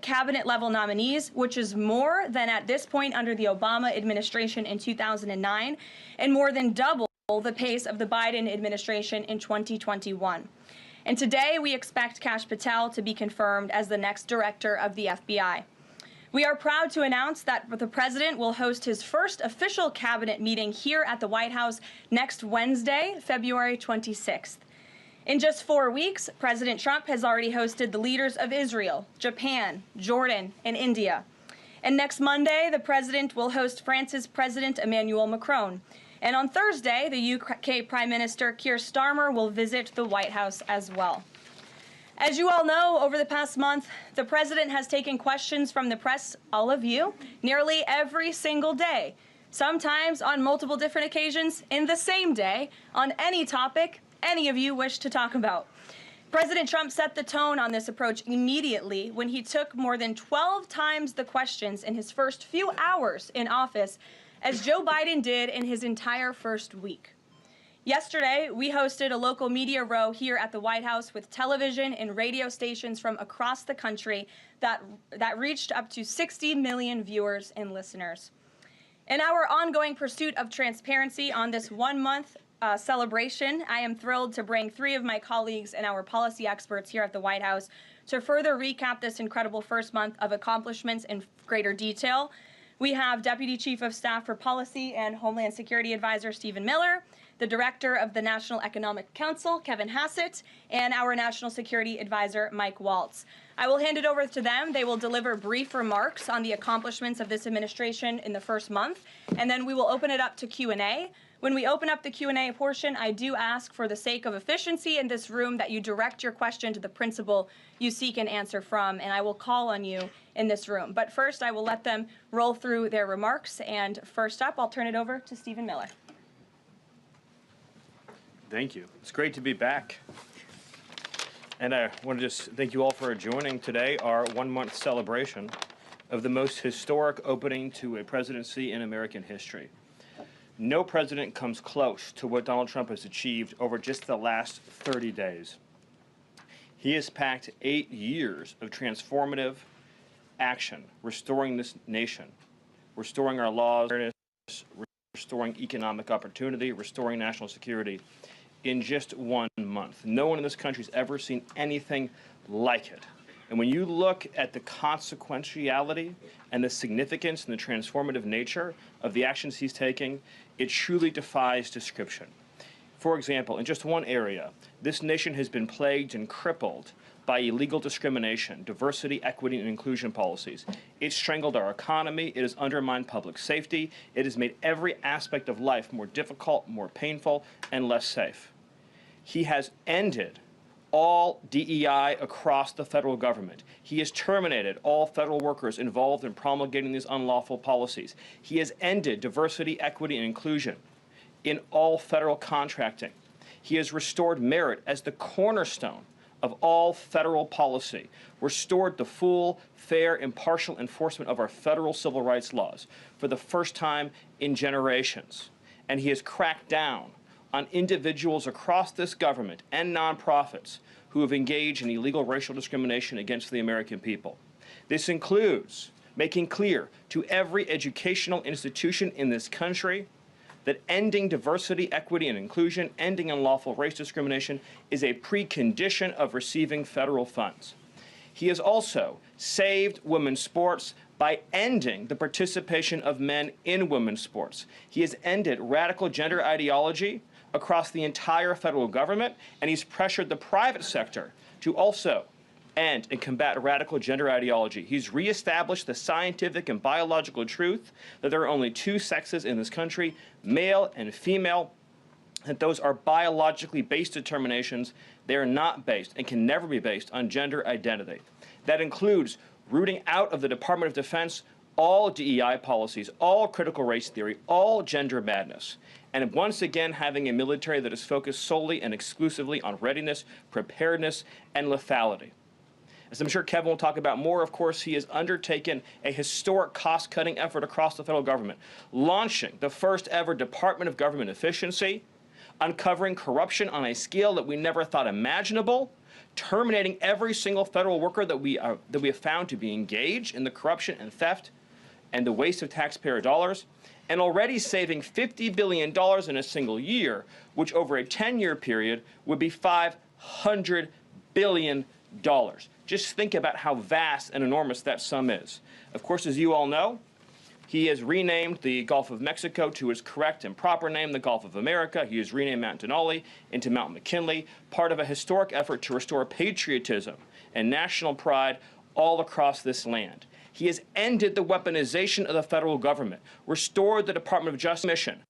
cabinet-level nominees, which is more than at this point under the Obama administration in 2009, and more than double the pace of the Biden administration in 2021. And today, we expect Kash Patel to be confirmed as the next director of the FBI. We are proud to announce that the president will host his first official cabinet meeting here at the White House next Wednesday, February 26th. In just 4 weeks, President Trump has already hosted the leaders of Israel, Japan, Jordan, and India. And next Monday, the president will host France's President Emmanuel Macron. And on Thursday, the UK Prime Minister Keir Starmer will visit the White House as well. As you all know, over the past month, the president has taken questions from the press, all of you, nearly every single day, sometimes on multiple different occasions in the same day, on any topic any of you wish to talk about. President Trump set the tone on this approach immediately when he took more than 12 times the questions in his first few hours in office, as Joe Biden did in his entire first week. Yesterday, we hosted a local media row here at the White House with television and radio stations from across the country that reached up to 60 million viewers and listeners. In our ongoing pursuit of transparency on this one-month celebration, I am thrilled to bring 3 of my colleagues and our policy experts here at the White House to further recap this incredible first month of accomplishments in greater detail. We have Deputy Chief of Staff for Policy and Homeland Security Advisor Stephen Miller, the Director of the National Economic Council, Kevin Hassett, and our National Security Advisor, Mike Waltz. I will hand it over to them. They will deliver brief remarks on the accomplishments of this administration in the first month, and then we will open it up to Q&A. When we open up the Q&A portion, I do ask, for the sake of efficiency in this room, that you direct your question to the principal you seek an answer from, and I will call on you in this room. But first, I will let them roll through their remarks, and first up, I'll turn it over to Stephen Miller. Thank you. It's great to be back. And I want to just thank you all for joining today, our one-month celebration of the most historic opening to a presidency in American history. No president comes close to what Donald Trump has achieved over just the last 30 days. He has packed 8 years of transformative action, restoring this nation, restoring our laws, restoring economic opportunity, restoring national security in just 1 month. No one in this country has ever seen anything like it. And when you look at the consequentiality and the significance and the transformative nature of the actions he's taking, it truly defies description. For example, in just one area, this nation has been plagued and crippled by illegal discrimination, diversity, equity, and inclusion policies. It's strangled our economy. It has undermined public safety. It has made every aspect of life more difficult, more painful, and less safe. He has ended all DEI across the federal government. He has terminated all federal workers involved in promulgating these unlawful policies. He has ended diversity, equity, and inclusion in all federal contracting. He has restored merit as the cornerstone of all federal policy, restored the full, fair, impartial enforcement of our federal civil rights laws for the first time in generations. And he has cracked down on individuals across this government and nonprofits who have engaged in illegal racial discrimination against the American people. This includes making clear to every educational institution in this country that ending diversity, equity, and inclusion, ending unlawful race discrimination is a precondition of receiving federal funds. He has also saved women's sports by ending the participation of men in women's sports. He has ended radical gender ideology across the entire federal government, and he's pressured the private sector to also end and combat radical gender ideology. He's reestablished the scientific and biological truth that there are only 2 sexes in this country, male and female, that those are biologically based determinations. They are not based and can never be based on gender identity. That includes rooting out of the Department of Defense all DEI policies, all critical race theory, all gender madness, and once again having a military that is focused solely and exclusively on readiness, preparedness, and lethality. As I'm sure Kevin will talk about more, of course, he has undertaken a historic cost-cutting effort across the federal government, launching the first ever Department of Government Efficiency, uncovering corruption on a scale that we never thought imaginable, terminating every single federal worker that we have found to be engaged in the corruption and theft and the waste of taxpayer dollars, and already saving $50 billion in a single year, which over a 10-year period would be $500 billion. Just think about how vast and enormous that sum is. Of course, as you all know, he has renamed the Gulf of Mexico to its correct and proper name, the Gulf of America. He has renamed Mount Denali into Mount McKinley, part of a historic effort to restore patriotism and national pride all across this land. He has ended the weaponization of the federal government, restored the Department of Justice mission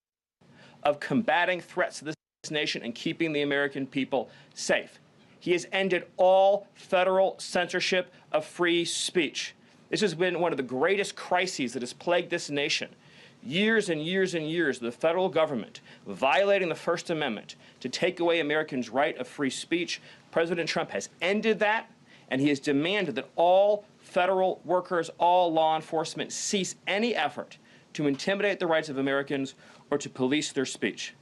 of combating threats to this nation and keeping the American people safe. He has ended all federal censorship of free speech. This has been one of the greatest crises that has plagued this nation. Years and years and years of the federal government violating the First Amendment to take away Americans' right of free speech. President Trump has ended that, and he has demanded that all federal workers, all law enforcement, cease any effort to intimidate the rights of Americans or to police their speech.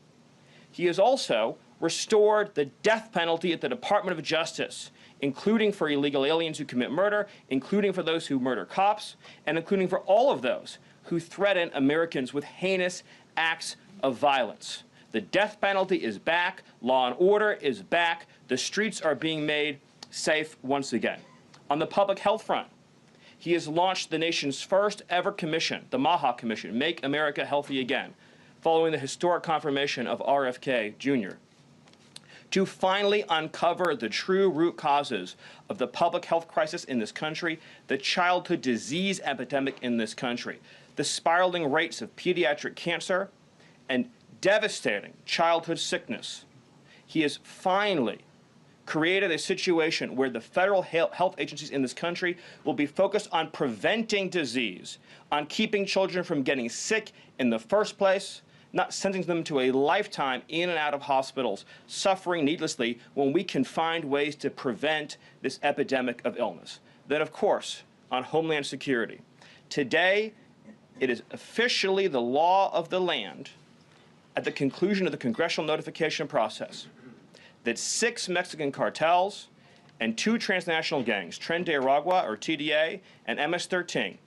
He has also restored the death penalty at the Department of Justice, including for illegal aliens who commit murder, including for those who murder cops, and including for all of those who threaten Americans with heinous acts of violence. The death penalty is back. Law and order is back. The streets are being made safe once again. On the public health front, he has launched the nation's first ever commission, the MAHA Commission, Make America Healthy Again, following the historic confirmation of RFK Jr., to finally uncover the true root causes of the public health crisis in this country, the childhood disease epidemic in this country, the spiraling rates of pediatric cancer, and devastating childhood sickness. He has finally created a situation where the federal health agencies in this country will be focused on preventing disease, on keeping children from getting sick in the first place, not sending them to a lifetime in and out of hospitals, suffering needlessly, when we can find ways to prevent this epidemic of illness. Then, of course, on Homeland Security. Today, it is officially the law of the land, at the conclusion of the congressional notification process, that 6 Mexican cartels and 2 transnational gangs, Tren de Aragua, or TDA, and MS-13,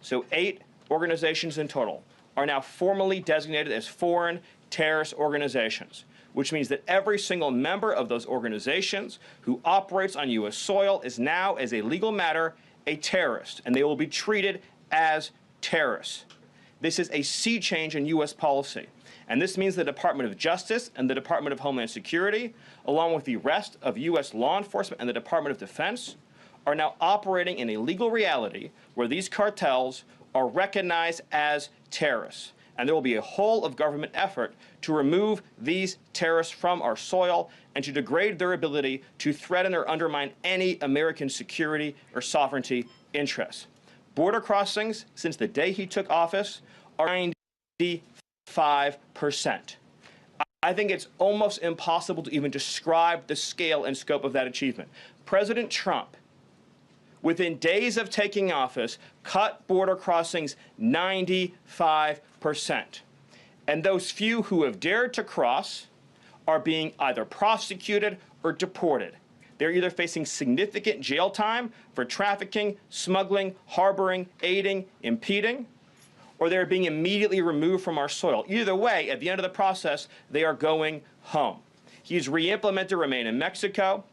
so 8 organizations in total, are now formally designated as foreign terrorist organizations, which means that every single member of those organizations who operates on U.S. soil is now, as a legal matter, a terrorist, and they will be treated as terrorists. This is a sea change in U.S. policy, and this means the Department of Justice and the Department of Homeland Security, along with the rest of U.S. law enforcement and the Department of Defense, are now operating in a legal reality where these cartels are recognized as terrorists. And there will be a whole of government effort to remove these terrorists from our soil and to degrade their ability to threaten or undermine any American security or sovereignty interests. Border crossings, since the day he took office, are 95%. I think it's almost impossible to even describe the scale and scope of that achievement. President Trump, within days of taking office, cut border crossings 95%. And those few who have dared to cross are being either prosecuted or deported. They're either facing significant jail time for trafficking, smuggling, harboring, aiding, impeding, or they're being immediately removed from our soil. Either way, at the end of the process, they are going home. He's re-implemented Remain in Mexico,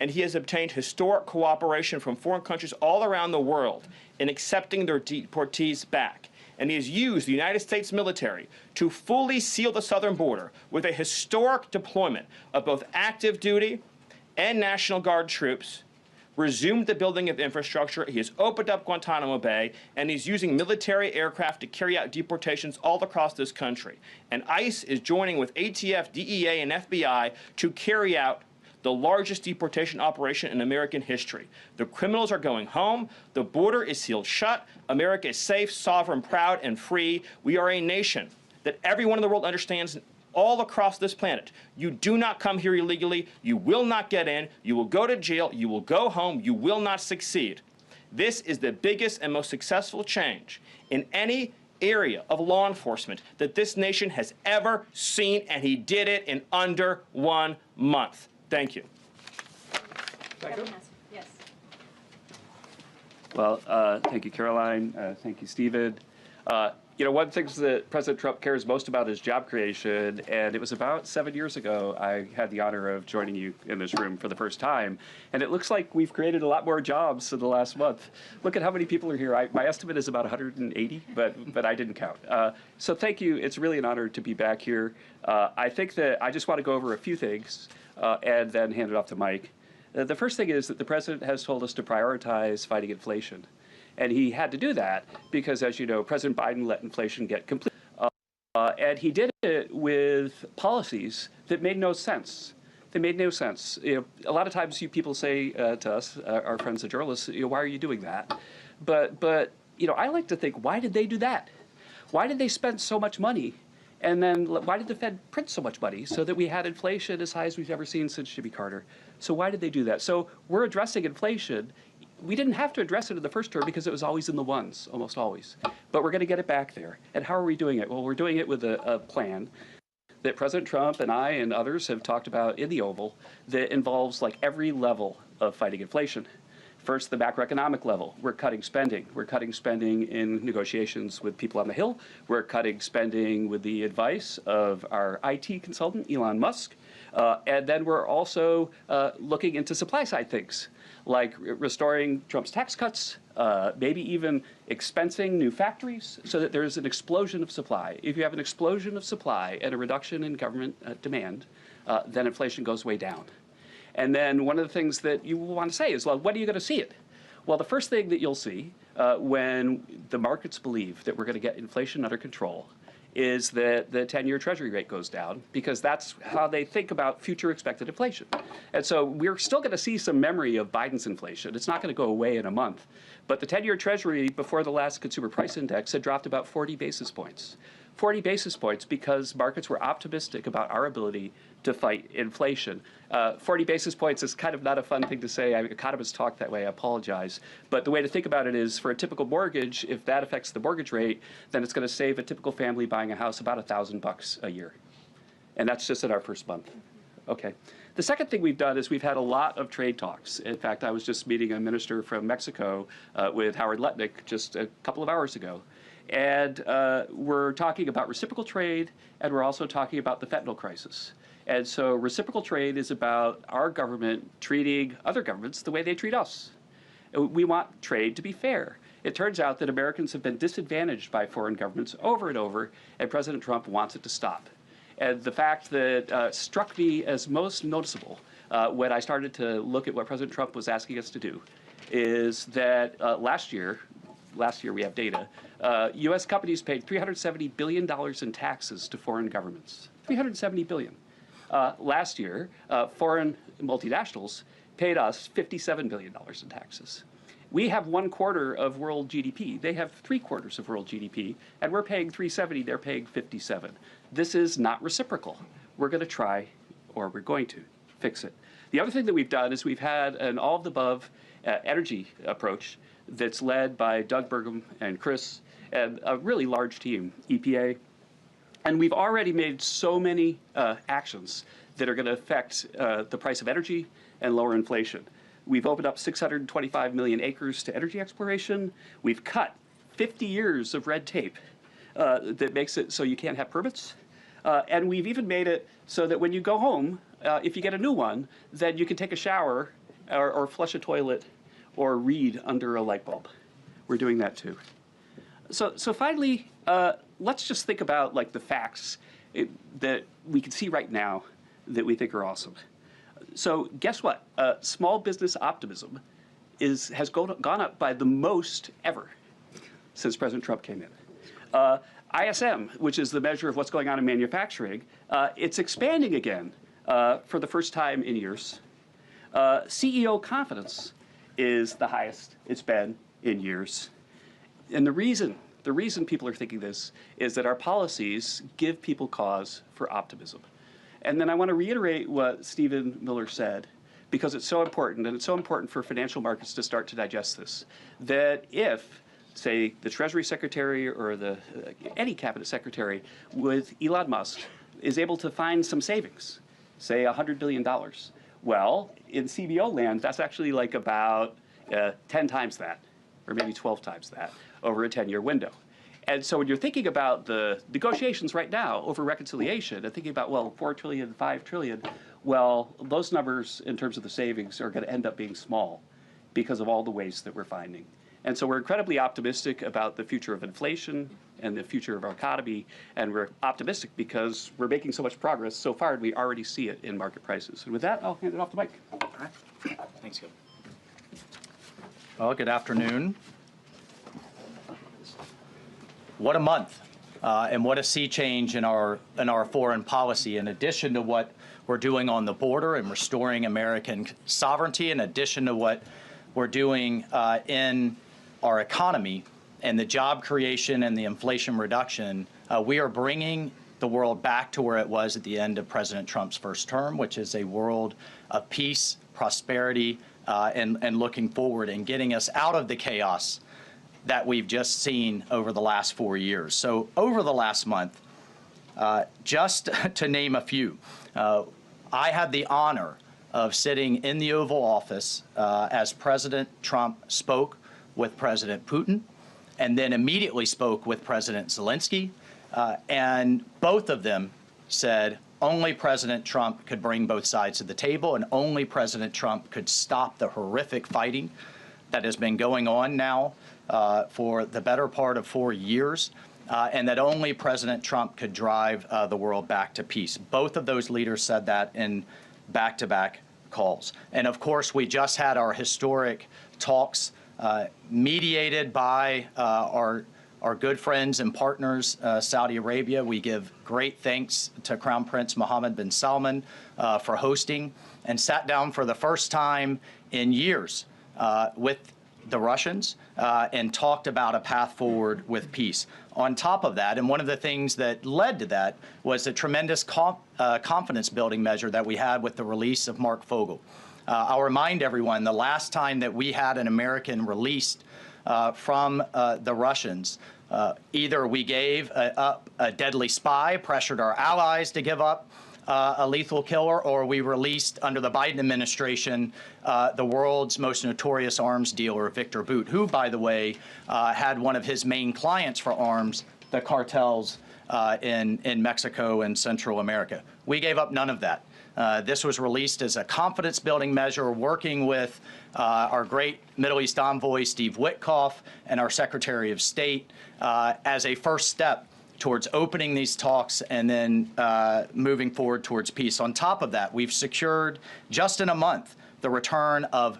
and he has obtained historic cooperation from foreign countries all around the world in accepting their deportees back. And he has used the United States military to fully seal the southern border with a historic deployment of both active duty and National Guard troops, resumed the building of infrastructure. He has opened up Guantanamo Bay, and he's using military aircraft to carry out deportations all across this country. And ICE is joining with ATF, DEA, and FBI to carry out the largest deportation operation in American history. The criminals are going home. The border is sealed shut. America is safe, sovereign, proud, and free. We are a nation that everyone in the world understands all across this planet. You do not come here illegally. You will not get in. You will go to jail. You will go home. You will not succeed. This is the biggest and most successful change in any area of law enforcement that this nation has ever seen, and he did it in under 1 month. Thank you. Yes. Well, thank you, Caroline. Thank you, Stephen. One of the things that President Trump cares most about is job creation, and it was about 7 years ago I had the honor of joining you in this room for the first time, and it looks like we've created a lot more jobs in the last month. Look at how many people are here. My estimate is about 180, but I didn't count. So thank you. It's really an honor to be back here. I think that I just want to go over a few things and then hand it off to Mike. The first thing is that the president has told us to prioritize fighting inflation. And he had to do that because, as you know, President Biden let inflation get complete. And he did it with policies that made no sense. They made no sense. A lot of times people say to us, our friends, the journalists, why are you doing that? But I like to think, why did they do that? Why did they spend so much money? And then why did the Fed print so much money so that we had inflation as high as we've ever seen since Jimmy Carter? So why did they do that? So we're addressing inflation. We didn't have to address it in the first term because it was always in the ones, almost always. But we're going to get it back there. And how are we doing it? Well, we're doing it with a plan that President Trump and I and others have talked about in the Oval that involves like every level of fighting inflation. First, the macroeconomic level. We're cutting spending. We're cutting spending in negotiations with people on the Hill. We're cutting spending with the advice of our IT consultant, Elon Musk. And then we're also looking into supply side things, like restoring Trump's tax cuts, maybe even expensing new factories so that there's an explosion of supply. If you have an explosion of supply and a reduction in government demand, then inflation goes way down. And then one of the things that you want to say is, well, when are you going to see it? Well, the first thing that you'll see when the markets believe that we're going to get inflation under control is that the 10-year Treasury rate goes down, because that's how they think about future expected inflation. And so we're still going to see some memory of Biden's inflation. It's not going to go away in a month. But the 10-year Treasury before the last consumer price index had dropped about 40 basis points. 40 basis points because markets were optimistic about our ability to fight inflation. 40 basis points is kind of not a fun thing to say. Economists talk that way. I apologize. But the way to think about it is, for a typical mortgage, if that affects the mortgage rate, then it's going to save a typical family buying a house about $1,000 a year. And that's just in our first month. Okay. The second thing we've done is we've had a lot of trade talks. In fact, I was just meeting a minister from Mexico with Howard Lutnick just a couple of hours ago. And we're talking about reciprocal trade, and we're also talking about the fentanyl crisis. And so reciprocal trade is about our government treating other governments the way they treat us. We want trade to be fair. It turns out that Americans have been disadvantaged by foreign governments over and over, and President Trump wants it to stop. And the fact that struck me as most noticeable when I started to look at what President Trump was asking us to do is that last year we have data, U.S. companies paid $370 billion in taxes to foreign governments. $370 billion. Last year, foreign multinationals paid us $57 billion in taxes. We have 1/4 of world GDP. They have 3/4 of world GDP, and we're paying 370, they're paying 57. This is not reciprocal. We're going to try, or we're going to, fix it. The other thing that we've done is we've had an all-of-the-above energy approach that's led by Doug Burgum and Chris and a really large team, EPA. And we've already made so many actions that are going to affect the price of energy and lower inflation. We've opened up 625 million acres to energy exploration. We've cut 50 years of red tape that makes it so you can't have permits. And we've even made it so that when you go home, if you get a new one, then you can take a shower or flush a toilet or read under a light bulb. We're doing that too. So finally, let's just think about like the facts that we can see right now that we think are awesome. So guess what? Small business optimism has gone up by the most ever since President Trump came in. ISM, which is the measure of what's going on in manufacturing, it's expanding again for the first time in years. CEO confidence is the highest it's been in years. And the reason people are thinking this is that our policies give people cause for optimism. And then I want to reiterate what Stephen Miller said, because it's so important, and it's so important for financial markets to start to digest this, that if, say, the Treasury Secretary or any cabinet secretary with Elon Musk is able to find some savings, say $100 billion, Well, in CBO land, that's actually like about 10 times that, or maybe 12 times that, over a 10-year window. And so when you're thinking about the negotiations right now over reconciliation and thinking about, well, 4 trillion, 5 trillion, well, those numbers in terms of the savings are going to end up being small because of all the waste that we're finding. And so we're incredibly optimistic about the future of inflation and the future of our economy, and we're optimistic because we're making so much progress so far, and we already see it in market prices. And with that, I'll hand it off to Mike. All right. Thanks, Gil. Well, good afternoon. What a month, and what a sea change in our foreign policy. In addition to what we're doing on the border and restoring American sovereignty, in addition to what we're doing in our economy and the job creation and the inflation reduction, we are bringing the world back to where it was at the end of President Trump's first term, which is a world of peace, prosperity, and looking forward and getting us out of the chaos that we've just seen over the last 4 years. So over the last month, just to name a few, I had the honor of sitting in the Oval Office as President Trump spoke with President Putin, and then immediately spoke with President Zelensky, and both of them said only President Trump could bring both sides to the table, and only President Trump could stop the horrific fighting that has been going on now for the better part of 4 years, and that only President Trump could drive the world back to peace. Both of those leaders said that in back-to-back calls. And of course, we just had our historic talks mediated by our good friends and partners, Saudi Arabia. We give great thanks to Crown Prince Mohammed bin Salman for hosting, and sat down for the first time in years with the Russians and talked about a path forward with peace. On top of that, and one of the things that led to that was the tremendous confidence building measure that we had with the release of Mark Fogel. I'll remind everyone, the last time that we had an American released from the Russians, either we gave up a deadly spy, pressured our allies to give up a lethal killer, or we released, under the Biden administration, the world's most notorious arms dealer, Victor Bout, who, by the way, had one of his main clients for arms, the cartels in Mexico and Central America. We gave up none of that. This was released as a confidence-building measure, working with our great Middle East envoy, Steve Witkoff, and our Secretary of State as a first step towards opening these talks and then moving forward towards peace. On top of that, we've secured, just in a month, the return of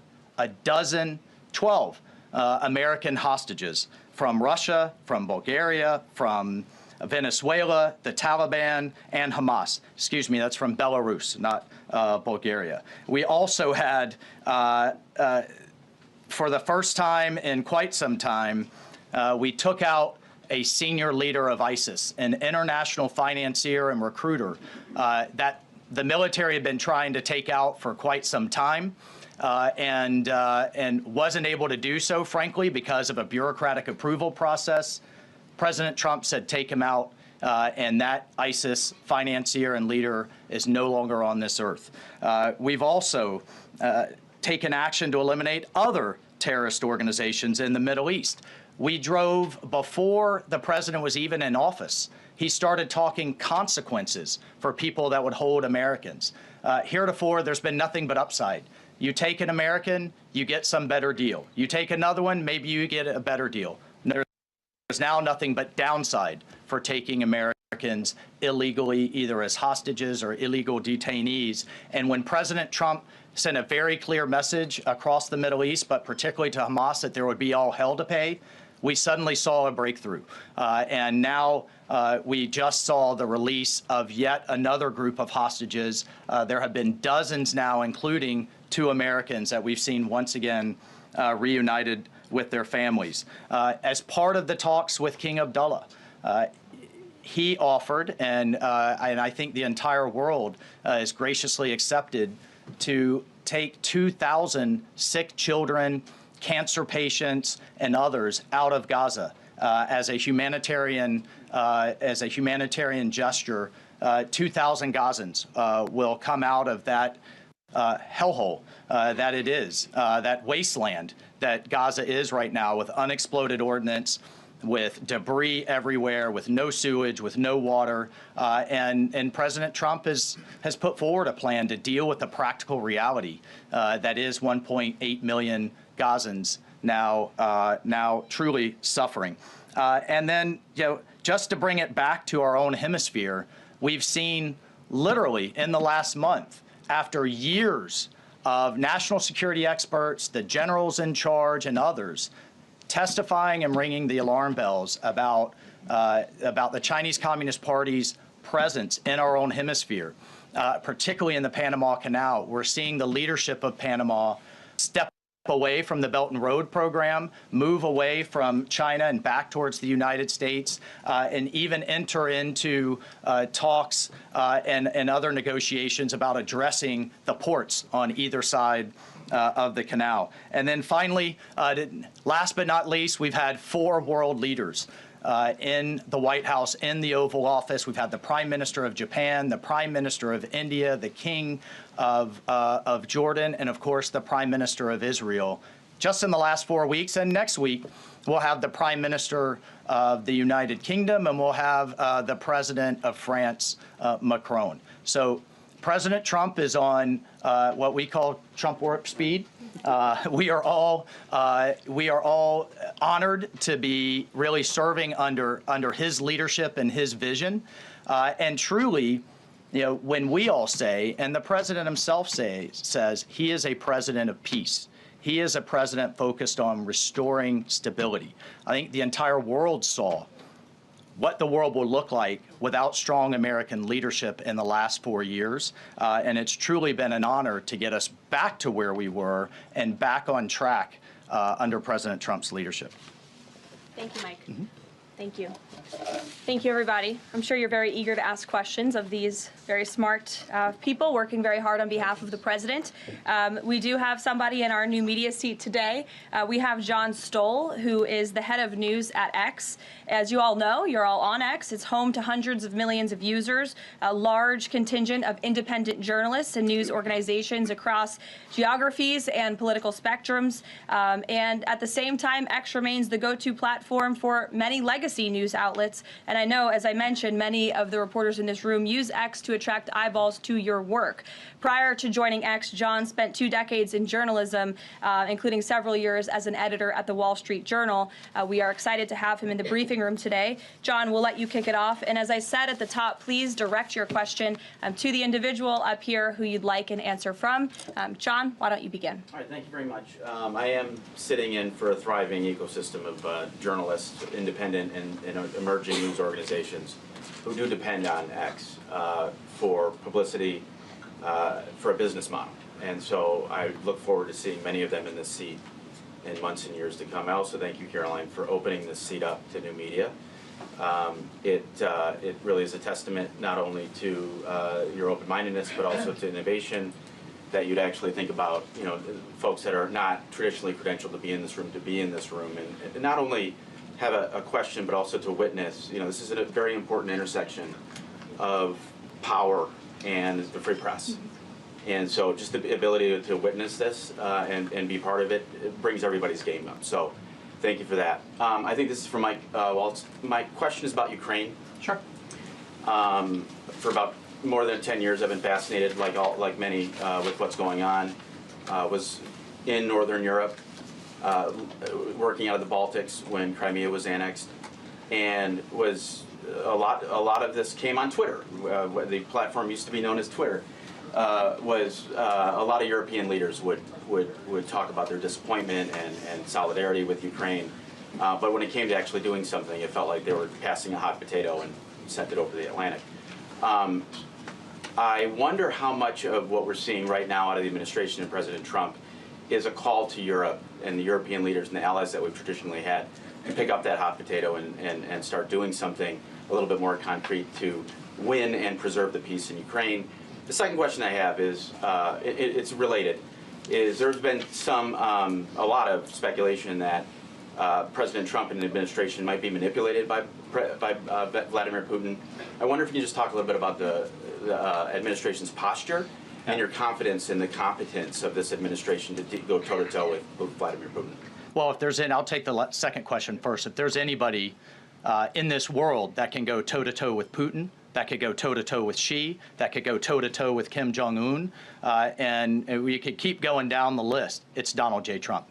12 American hostages from Russia, from Bulgaria, from Venezuela, the Taliban, and Hamas. Excuse me, that's from Belarus, not Bulgaria. We also had, for the first time in quite some time, we took out a senior leader of ISIS, an international financier and recruiter that the military had been trying to take out for quite some time, and wasn't able to do so, frankly, because of a bureaucratic approval process. President Trump said, take him out, and that ISIS financier and leader is no longer on this earth. We've also taken action to eliminate other terrorist organizations in the Middle East. We drove, before the president was even in office, he started talking consequences for people that would hold Americans. Heretofore, there's been nothing but upside. You take an American, you get some better deal. You take another one, maybe you get a better deal. There's now nothing but downside for taking Americans illegally, either as hostages or illegal detainees. And when President Trump sent a very clear message across the Middle East, but particularly to Hamas, that there would be all hell to pay, we suddenly saw a breakthrough. And now we just saw the release of yet another group of hostages. There have been dozens now, including 2 Americans that we've seen once again reunited with their families. As part of the talks with King Abdullah, he offered, and I think the entire world is graciously accepted, to take 2,000 sick children, cancer patients, and others out of Gaza as a humanitarian gesture. 2,000 Gazans will come out of that hellhole that it is, that wasteland that Gaza is right now, with unexploded ordnance, with debris everywhere, with no sewage, with no water. And President Trump has put forward a plan to deal with the practical reality that is 1.8 million Gazans now truly suffering. And then, just to bring it back to our own hemisphere, we've seen literally in the last month, after years of national security experts, the generals in charge, and others testifying and ringing the alarm bells about the Chinese Communist Party's presence in our own hemisphere, particularly in the Panama Canal. We're seeing the leadership of Panama step away from the Belt and Road program, move away from China and back towards the United States, and even enter into talks and other negotiations about addressing the ports on either side of the canal. And then finally, last but not least, we've had 4 world leaders in the White House, in the Oval Office. We've had the Prime Minister of Japan, the Prime Minister of India, the King of Jordan, and of course the Prime Minister of Israel, just in the last 4 weeks. And next week, we'll have the Prime Minister of the United Kingdom, and we'll have the President of France, Macron. So President Trump is on what we call Trump warp speed. We are all honored to be really serving under his leadership and his vision. And truly, when we all say, and the president himself says he is a president of peace. He is a president focused on restoring stability. I think the entire world saw what the world will look like without strong American leadership in the last 4 years. And it's truly been an honor to get us back to where we were and back on track under President Trump's leadership. Thank you, Mike. Thank you. Thank you, everybody. I'm sure you're very eager to ask questions of these very smart people working very hard on behalf of the president. We do have somebody in our new media seat today. We have John Stoll, who is the head of news at X. As you all know, you're all on X. It's home to hundreds of millions of users, a large contingent of independent journalists and news organizations across geographies and political spectrums. And at the same time, X remains the go-to platform for many legacy news outlets. And I know, as I mentioned, many of the reporters in this room use X to attract eyeballs to your work. Prior to joining X, John spent 2 decades in journalism, including several years as an editor at the Wall Street Journal. We are excited to have him in the briefing room today. John, we'll let you kick it off. And as I said at the top, please direct your question to the individual up here who you'd like an answer from. John, why don't you begin? All right, thank you very much. I am sitting in for a thriving ecosystem of journalists, independent and emerging news organizations who do depend on X for publicity, for a business model. And so I look forward to seeing many of them in this seat in months and years to come. I also thank you, Caroline, for opening this seat up to new media. It really is a testament not only to your open-mindedness, but also to innovation, that you'd actually think about, folks that are not traditionally credentialed to be in this room, and not only have a question, but also to witness. This is a very important intersection of power and the free press. And so just the ability to witness this and be part of it brings everybody's game up. So thank you for that. I think this is for Mike Waltz. My question is about Ukraine. Sure. For about more than 10 years, I've been fascinated, like many, with what's going on. Was in Northern Europe, working out of the Baltics when Crimea was annexed, and was a lot of this came on Twitter. The platform used to be known as Twitter. Was a lot of European leaders would talk about their disappointment and solidarity with Ukraine, but when it came to actually doing something, it felt like they were passing a hot potato and sent it over the Atlantic. I wonder how much of what we're seeing right now out of the administration and President Trump is a call to Europe and the European leaders and the allies that we've traditionally had to pick up that hot potato and start doing something a little bit more concrete to win and preserve the peace in Ukraine. The second question I have is, it's related, is there's been a lot of speculation that President Trump and the administration might be manipulated by Vladimir Putin. I wonder if you can just talk a little bit about the administration's posture and your confidence in the competence of this administration to go toe-to-toe with Vladimir Putin. Well, if there's I'll take the second question first. If there's anybody in this world that can go toe-to-toe with Putin, that could go toe-to-toe with Xi, that could go toe-to-toe with Kim Jong-un, and we could keep going down the list, it's Donald J. Trump.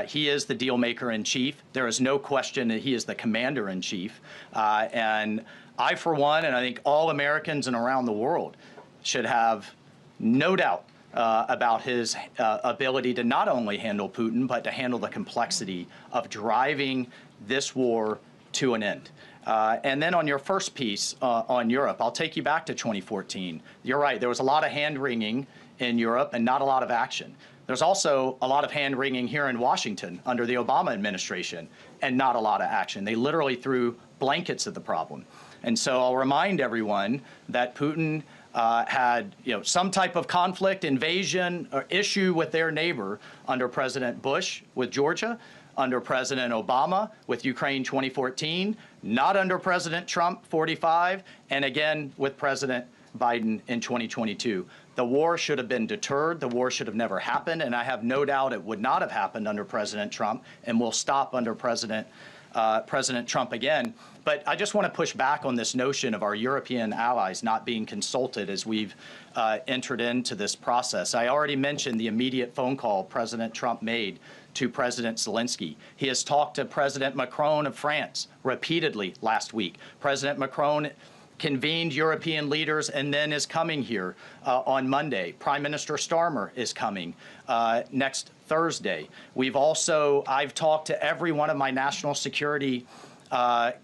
He is the deal maker in chief. There is no question that he is the commander in chief. And I, for one, and I think all Americans and around the world should have no doubt about his ability to not only handle Putin, but to handle the complexity of driving this war to an end. And then on your first piece on Europe, I'll take you back to 2014. You're right, there was a lot of hand-wringing in Europe and not a lot of action. There's also a lot of hand-wringing here in Washington under the Obama administration and not a lot of action. They literally threw blankets at the problem. And so I'll remind everyone that Putin had some type of conflict, invasion, or issue with their neighbor under President Bush with Georgia, under President Obama with Ukraine 2014, not under President Trump 45, and again with President Biden in 2022. The war should have been deterred. The war should have never happened, and I have no doubt it would not have happened under President Trump and will stop under President Trump again. But I just want to push back on this notion of our European allies not being consulted as we've entered into this process. I already mentioned the immediate phone call President Trump made to President Zelensky. He has talked to President Macron of France repeatedly last week. President Macron convened European leaders and then is coming here on Monday. Prime Minister Starmer is coming next Thursday. I've talked to every one of my national security advisor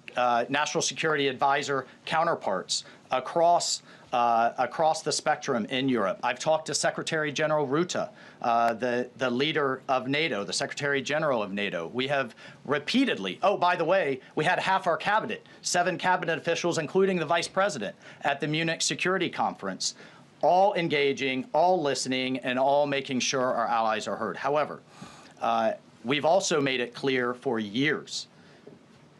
counterparts across the spectrum in Europe. I've talked to Secretary General Rutte, the leader of NATO, the Secretary General of NATO. We have repeatedly, oh, by the way, we had half our cabinet, 7 cabinet officials, including the vice president, at the Munich Security Conference, all engaging, all listening, and all making sure our allies are heard. However, we've also made it clear for years,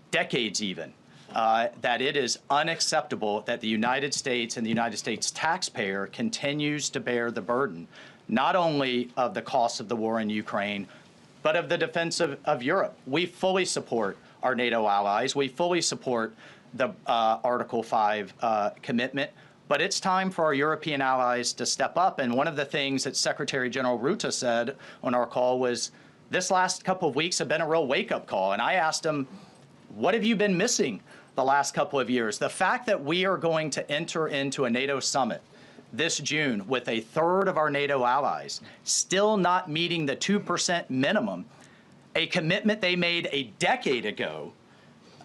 decades even, that it is unacceptable that the United States and the United States taxpayer continues to bear the burden, not only of the costs of the war in Ukraine, but of the defense of Europe. We fully support our NATO allies. We fully support the Article 5 commitment. But it's time for our European allies to step up. And one of the things that Secretary General Rutte said on our call was, this last couple of weeks have been a real wake-up call. And I asked him, what have you been missing the last couple of years? The fact that we are going to enter into a NATO summit this June with a third of our NATO allies still not meeting the 2% minimum, a commitment they made a decade ago,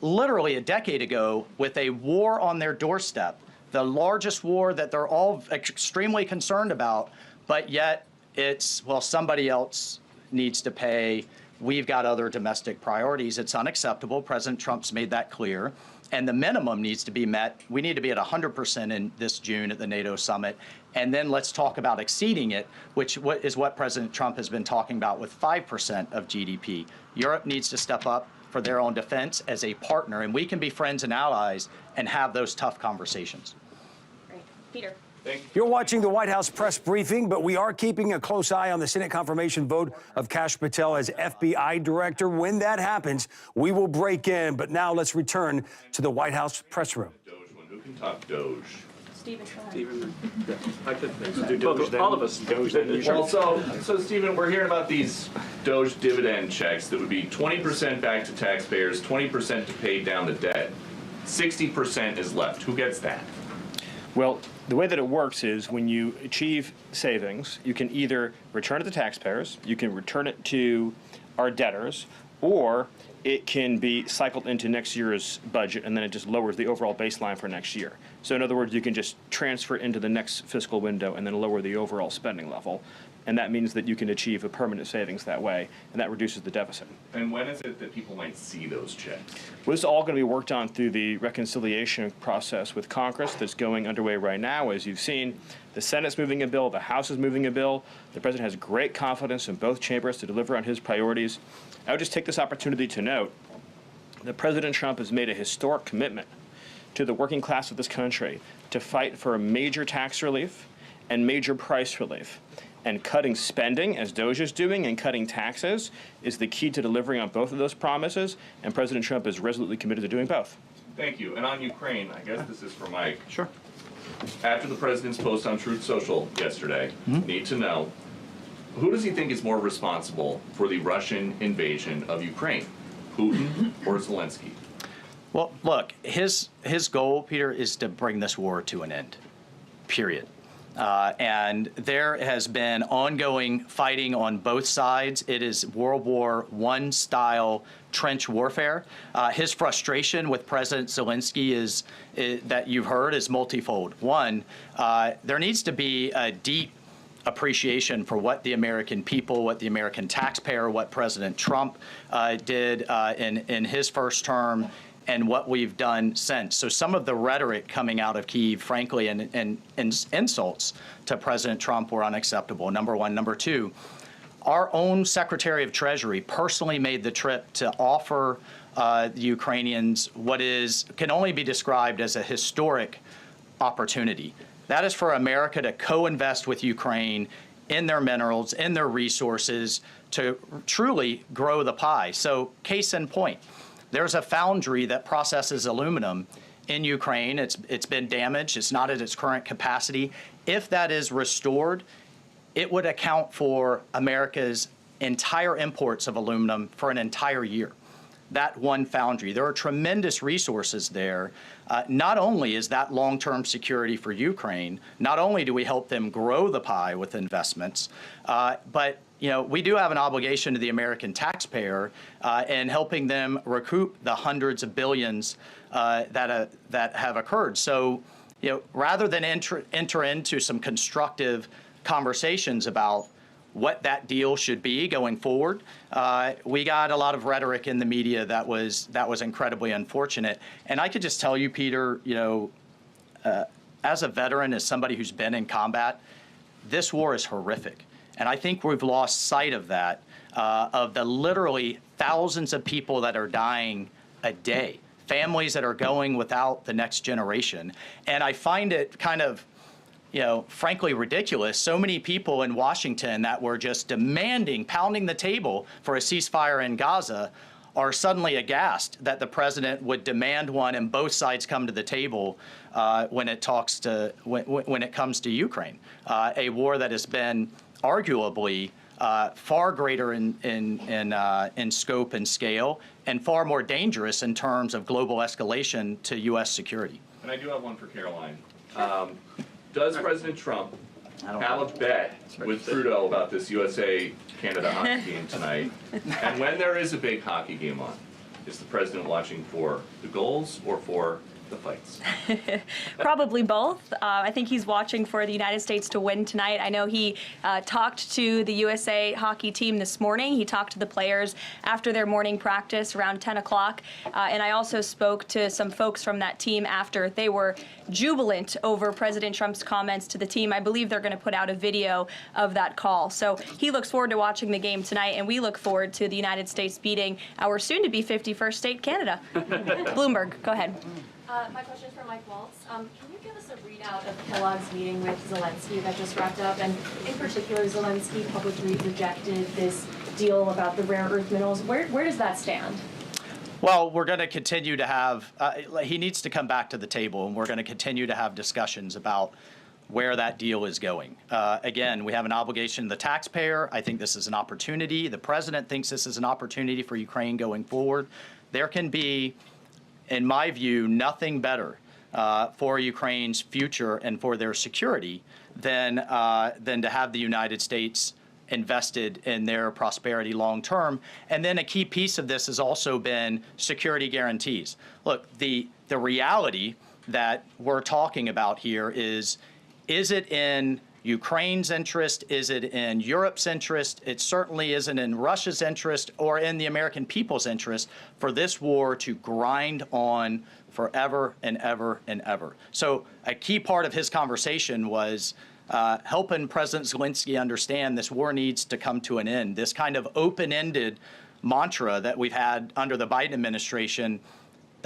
literally a decade ago, with a war on their doorstep, the largest war that they're all extremely concerned about, but yet it's, well, somebody else needs to pay. We've got other domestic priorities. It's unacceptable. President Trump's made that clear. And the minimum needs to be met. We need to be at 100% in this June at the NATO summit. And then let's talk about exceeding it, which is what President Trump has been talking about with 5% of GDP. Europe needs to step up for their own defense as a partner, and we can be friends and allies and have those tough conversations. Great. Peter. You're watching the White House press briefing, but we are keeping a close eye on the Senate confirmation vote of Kash Patel as FBI director. When that happens, we will break in. But now let's return to the White House press room. Who can talk Doge? Stephen. I could do Doge then. all of us. Doge then. Well, so Stephen, we're hearing about these Doge dividend checks that would be 20% back to taxpayers, 20% to pay down the debt. 60% is left. Who gets that? Well, the way that it works is when you achieve savings, you can either return it to taxpayers, you can return it to our debtors, or it can be cycled into next year's budget, and then it just lowers the overall baseline for next year. So in other words, you can just transfer into the next fiscal window and then lower the overall spending level. And that means that you can achieve a permanent savings that way, and that reduces the deficit. And when is it that people might see those checks? Well, this is all going to be worked on through the reconciliation process with Congress that's going underway right now. As you've seen, the Senate's moving a bill, the House is moving a bill. The President has great confidence in both chambers to deliver on his priorities. I would just take this opportunity to note that President Trump has made a historic commitment to the working class of this country to fight for major tax relief and major price relief. And cutting spending, as Doge is doing, and cutting taxes is the key to delivering on both of those promises, and President Trump is resolutely committed to doing both. Thank you. And on Ukraine, I guess this is for Mike. Sure. After the president's post on Truth Social yesterday, need to know, who does he think is more responsible for the Russian invasion of Ukraine, Putin or Zelensky? Well, look, his goal, Peter, is to bring this war to an end, period. And there has been ongoing fighting on both sides. It is World War I style trench warfare. His frustration with President Zelensky is that you've heard is multifold. One, there needs to be a deep appreciation for what the American people, what the American taxpayer, what President Trump did in his first term, and what we've done since. So some of the rhetoric coming out of Kyiv, frankly, and insults to President Trump were unacceptable, number one. Number two, our own Secretary of Treasury personally made the trip to offer the Ukrainians what can only be described as a historic opportunity. That is for America to co-invest with Ukraine in their minerals, in their resources, to truly grow the pie. So case in point, there's a foundry that processes aluminum in Ukraine. It's been damaged. It's not at its current capacity. If that is restored, it would account for America's entire imports of aluminum for an entire year. That one foundry. There are tremendous resources there. Not only is that long-term security for Ukraine, not only do we help them grow the pie with investments, but we do have an obligation to the American taxpayer in helping them recoup the hundreds of billions that have occurred. So, rather than enter into some constructive conversations about what that deal should be going forward, we got a lot of rhetoric in the media that was incredibly unfortunate. And I could just tell you, Peter, as a veteran, as somebody who's been in combat, this war is horrific. And I think we've lost sight of that, of the literally thousands of people that are dying a day, families that are going without the next generation. And I find it kind of, frankly ridiculous. So many people in Washington that were just pounding the table for a ceasefire in Gaza are suddenly aghast that the president would demand one and both sides come to the table when it comes to Ukraine, a war that has been arguably far greater in scope and scale, and far more dangerous in terms of global escalation to U.S. security. And I do have one for Caroline. Does President Trump have a bet with Trudeau about this USA-Canada hockey game tonight? And when there is a big hockey game on, is the president watching for the goals or for the fights? Probably both. I think he's watching for the United States to win tonight. I know he talked to the USA hockey team this morning. He talked to the players after their morning practice around 10 o'clock. And I also spoke to some folks from that team after. They were jubilant over President Trump's comments to the team. I believe they're going to put out a video of that call. So he looks forward to watching the game tonight, and we look forward to the United States beating our soon-to-be 51st state, Canada. Bloomberg, go ahead. My question is for Mike Waltz. Can you give us a readout of Kellogg's meeting with Zelensky that just wrapped up? And in particular, Zelensky publicly rejected this deal about the rare earth minerals. Where does that stand? Well, we're going to continue to have, he needs to come back to the table, and we're going to continue to have discussions about where that deal is going. Again, we have an obligation to the taxpayer. I think this is an opportunity. The president thinks this is an opportunity for Ukraine going forward. There can be, in my view, nothing better for Ukraine's future and for their security than to have the United States invested in their prosperity long term. And then a key piece of this has also been security guarantees. Look, the reality that we're talking about here is it in Ukraine's interest? Is it in Europe's interest? It certainly isn't in Russia's interest or in the American people's interest for this war to grind on forever and ever and ever. So a key part of his conversation was helping President Zelensky understand this war needs to come to an end. This kind of open-ended mantra that we've had under the Biden administration,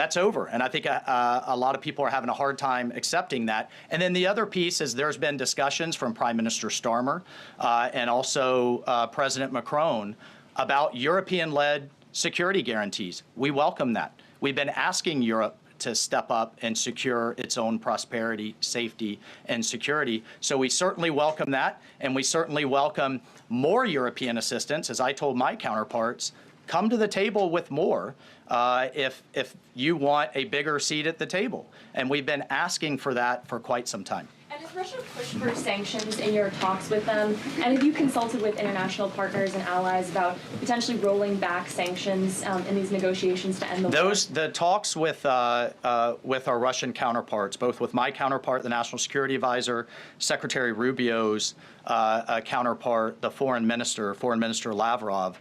that's over. And I think a lot of people are having a hard time accepting that. And then the other piece is there's been discussions from Prime Minister Starmer and also President Macron about European-led security guarantees. We welcome that. We've been asking Europe to step up and secure its own prosperity, safety, and security. So we certainly welcome that, and we certainly welcome more European assistance. As I told my counterparts, come to the table with more if you want a bigger seat at the table. And we've been asking for that for quite some time. And has Russia pushed for sanctions in your talks with them? And have you consulted with international partners and allies about potentially rolling back sanctions in these negotiations to end the war? The talks with our Russian counterparts, both with my counterpart, the National Security Advisor, Secretary Rubio's counterpart, the Foreign Minister Lavrov,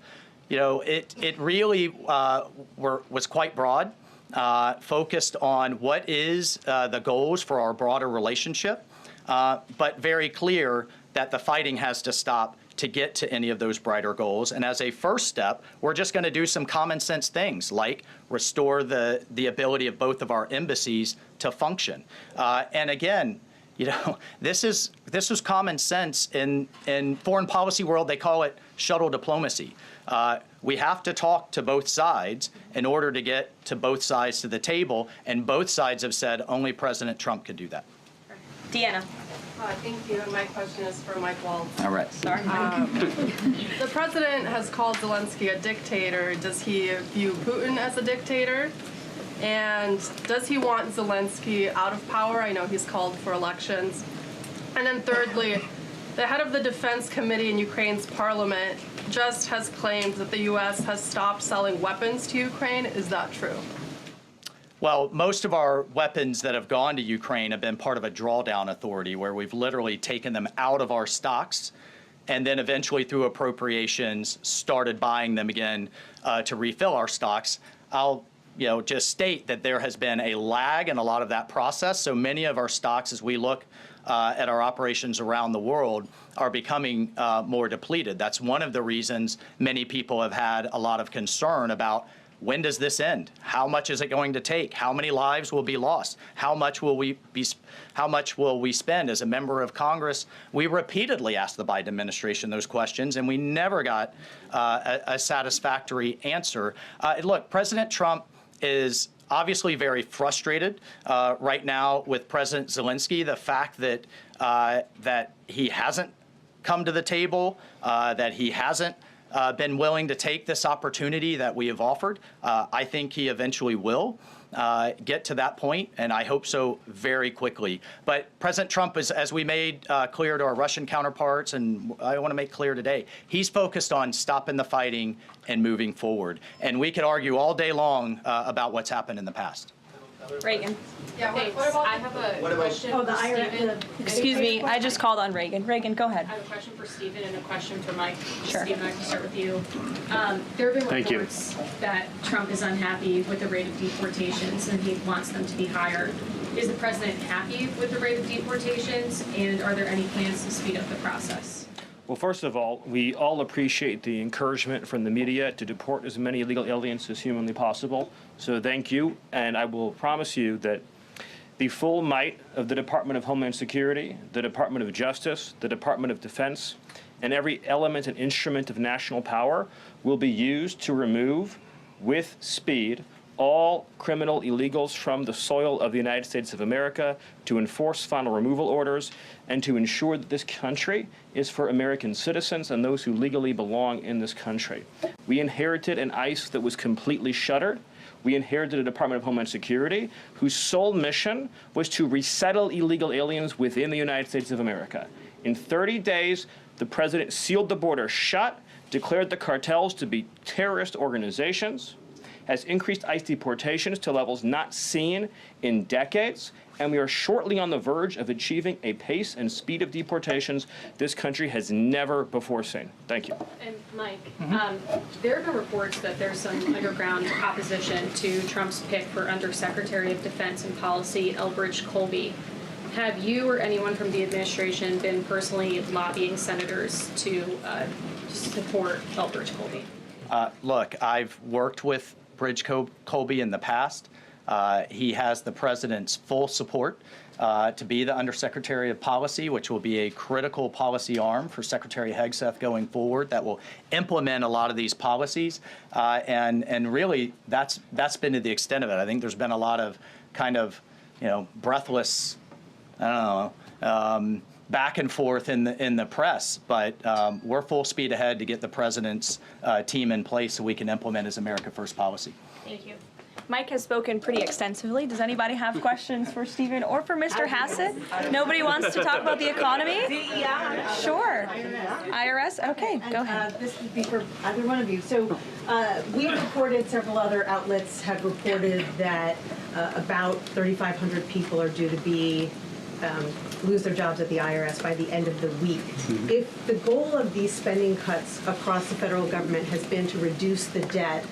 it really was quite broad, focused on what is the goals for our broader relationship. But very clear that the fighting has to stop to get to any of those brighter goals. And as a first step, we're just going to do some common sense things like restore the ability of both of our embassies to function. And again, this is common sense in foreign policy world. They call it shuttle diplomacy. We have to talk to both sides in order to get to both sides to the table. And both sides have said only President Trump could do that. Deanna. Thank you. And my question is for Mike Waltz. All right. Sorry. The president has called Zelensky a dictator. Does he view Putin as a dictator? And does he want Zelensky out of power? I know he's called for elections. And then thirdly, the head of the Defense Committee in Ukraine's parliament just has claimed that the U.S. has stopped selling weapons to Ukraine. Is that true? Well, most of our weapons that have gone to Ukraine have been part of a drawdown authority where we've literally taken them out of our stocks and then eventually through appropriations started buying them again to refill our stocks. I'll just state that there has been a lag in a lot of that process. So many of our stocks, as we look at our operations around the world, are becoming more depleted. That's one of the reasons many people have had a lot of concern about when does this end? How much is it going to take? How many lives will be lost? How much will we spend? As a member of Congress, we repeatedly asked the Biden administration those questions, and we never got a satisfactory answer. Look, President Trump is obviously very frustrated right now with President Zelensky. The fact that that he hasn't come to the table, that he hasn't been willing to take this opportunity that we have offered. I think he eventually will get to that point, and I hope so very quickly. But President Trump, as we made clear to our Russian counterparts, and I want to make clear today, he's focused on stopping the fighting and moving forward. And we could argue all day long about what's happened in the past. Reagan. Yeah, what about I have a question for Stephen. Excuse me, I just called on Reagan. Reagan, go ahead. I have a question for Stephen and a question for Mike. Sure. Stephen, I can start with you. There have been reports that Trump is unhappy with the rate of deportations and he wants them to be higher. Is the president happy with the rate of deportations, and are there any plans to speed up the process? Well, first of all, we all appreciate the encouragement from the media to deport as many illegal aliens as humanly possible. So thank you, and I will promise you that the full might of the Department of Homeland Security, the Department of Justice, the Department of Defense, and every element and instrument of national power will be used to remove, with speed, all criminal illegals from the soil of the United States of America, to enforce final removal orders, and to ensure that this country is for American citizens and those who legally belong in this country. We inherited an ICE that was completely shuttered. We inherited a Department of Homeland Security whose sole mission was to resettle illegal aliens within the United States of America. In 30 days, the president sealed the border shut, declared the cartels to be terrorist organizations, has increased ICE deportations to levels not seen in decades, and we are shortly on the verge of achieving a pace and speed of deportations this country has never before seen. Thank you. And Mike, there have been reports that there's some underground opposition to Trump's pick for Undersecretary of Defense and Policy, Elbridge Colby. Have you or anyone from the administration been personally lobbying senators to support Elbridge Colby? Look, I've worked with Bridge Colby in the past. He has the president's full support to be the Undersecretary of Policy, which will be a critical policy arm for Secretary Hegseth going forward that will implement a lot of these policies. And really, that's been to the extent of it. I think there's been a lot of kind of, breathless, I don't know, back and forth in the press, but we're full speed ahead to get the president's team in place so we can implement his America First policy. Thank you. Mike has spoken pretty extensively. Does anybody have questions for Stephen or for Mr. Hassett? Nobody wants to talk about the economy? Sure. IRS? Okay, go ahead. This would be for either one of you. So we reported, several other outlets have reported that about 3,500 people are due to be lose their jobs at the IRS by the end of the week. If the goal of these spending cuts across the federal government has been to reduce the debt,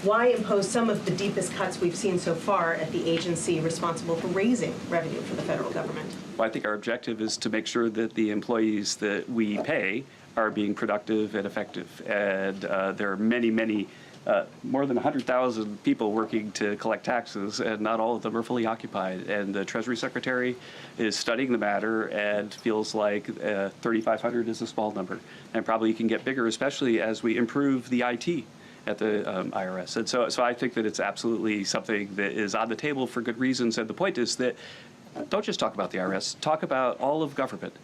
why impose some of the deepest cuts we've seen so far at the agency responsible for raising revenue for the federal government? Well, I think our objective is to make sure that the employees that we pay are being productive and effective. And there are many, many, more than 100,000 people working to collect taxes, and not all of them are fully occupied. And the Treasury Secretary is studying the matter and feels like 3,500 is a small number, and probably can get bigger, especially as we improve the IT at the IRS. And so I think that it's absolutely something that is on the table for good reasons. And the point is that don't just talk about the IRS, talk about all of government.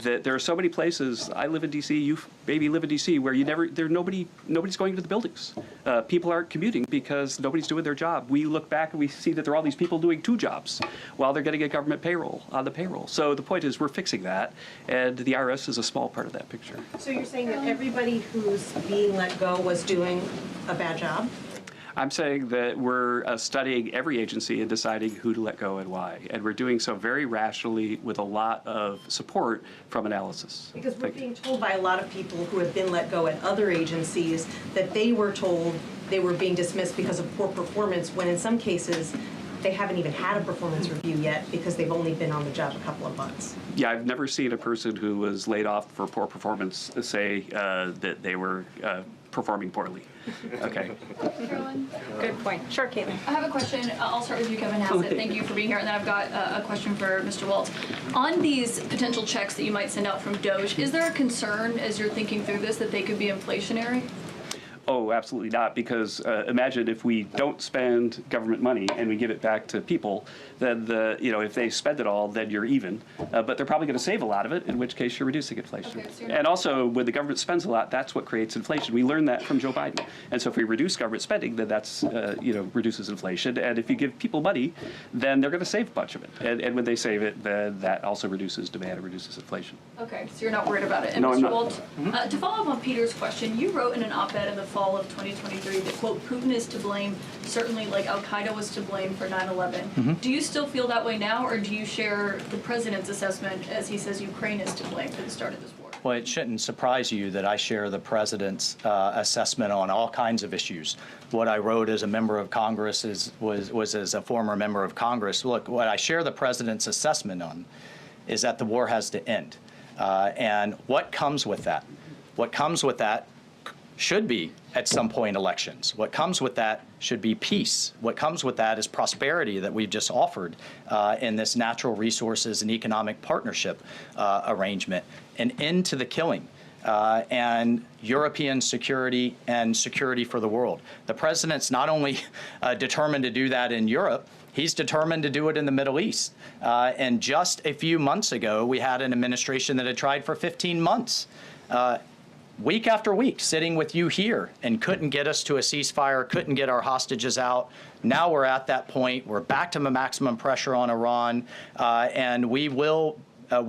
That there are so many places, I live in DC, you maybe live in DC, where nobody's going to the buildings. People aren't commuting because nobody's doing their job. We look back and we see that there are all these people doing 2 jobs while they're getting a government payroll on the payroll. So the point is we're fixing that, and the IRS is a small part of that picture. So you're saying that everybody who's being let go was doing a bad job? I'm saying that we're studying every agency and deciding who to let go and why. And we're doing so very rationally with a lot of support from analysis. Because we're being told by a lot of people who have been let go at other agencies that they were told they were being dismissed because of poor performance, when in some cases they haven't even had a performance review yet because they've only been on the job a couple of months. Yeah, I've never seen a person who was laid off for poor performance say that they were performing poorly. Okay. Carolyn? Good point. Sure, Caitlin. I have a question. I'll start with you, Kevin Hassett. Thank you for being here. And then I've got a question for Mr. Waltz. On these potential checks that you might send out from DOJ, is there a concern as you're thinking through this that they could be inflationary? Oh, absolutely not, because imagine if we don't spend government money and we give it back to people, then if they spend it all, then you're even. But they're probably going to save a lot of it, in which case you're reducing inflation. Okay, so and also, when the government spends a lot, that's what creates inflation. We learned that from Joe Biden. And so if we reduce government spending, then that's, reduces inflation. And if you give people money, then they're going to save a bunch of it. And when they save it, then that also reduces demand and reduces inflation. Okay, so you're not worried about it. And no, Mr. I'm not. Waltz, to follow up on Peter's question, you wrote in an op-ed in the fall of 2023 that, quote, Putin is to blame, certainly like Al-Qaeda was to blame for 9/11. Do you still feel that way now, or do you share the president's assessment as he says Ukraine is to blame for the start of this war? Well, it shouldn't surprise you that I share the president's assessment on all kinds of issues. What I wrote as a member of Congress was as a former member of Congress. Look, what I share the president's assessment on is that the war has to end. And what comes with that? What comes with that should be, at some point, elections. What comes with that should be peace. What comes with that is prosperity that we've just offered in this natural resources and economic partnership arrangement, an end to the killing, and European security and security for the world. The president's not only determined to do that in Europe, he's determined to do it in the Middle East. And just a few months ago, we had an administration that had tried for 15 months. Week after week, sitting with you here and couldn't get us to a ceasefire, couldn't get our hostages out. Now we're at that point. We're back to maximum pressure on Iran, and we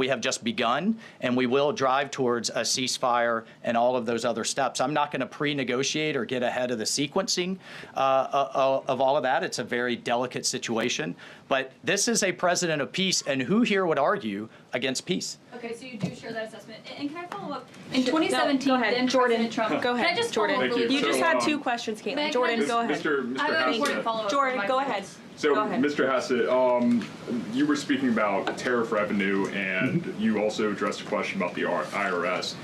have just begun, and we will drive towards a ceasefire and all of those other steps. I'm not going to pre-negotiate or get ahead of the sequencing of all of that. It's a very delicate situation. But this is a president of peace, and who here would argue against peace? Okay, so you do share that assessment. And can I follow up? In 2017, go ahead, then Jordan. President Trump. Go ahead, Can I just Jordan. follow up really You just quick? had 2 questions, Caitlin. Meg, Jordan, can I go ahead. Mr. I have an Hassett. important follow-up. Jordan, from go my ahead. So, Go ahead. Mr. Hassett, you were speaking about tariff revenue, and you also addressed a question about the IRS.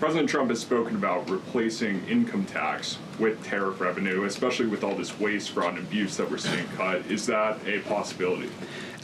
President Trump has spoken about replacing income tax with tariff revenue, especially with all this waste, fraud, and abuse that we're seeing cut. Is that a possibility?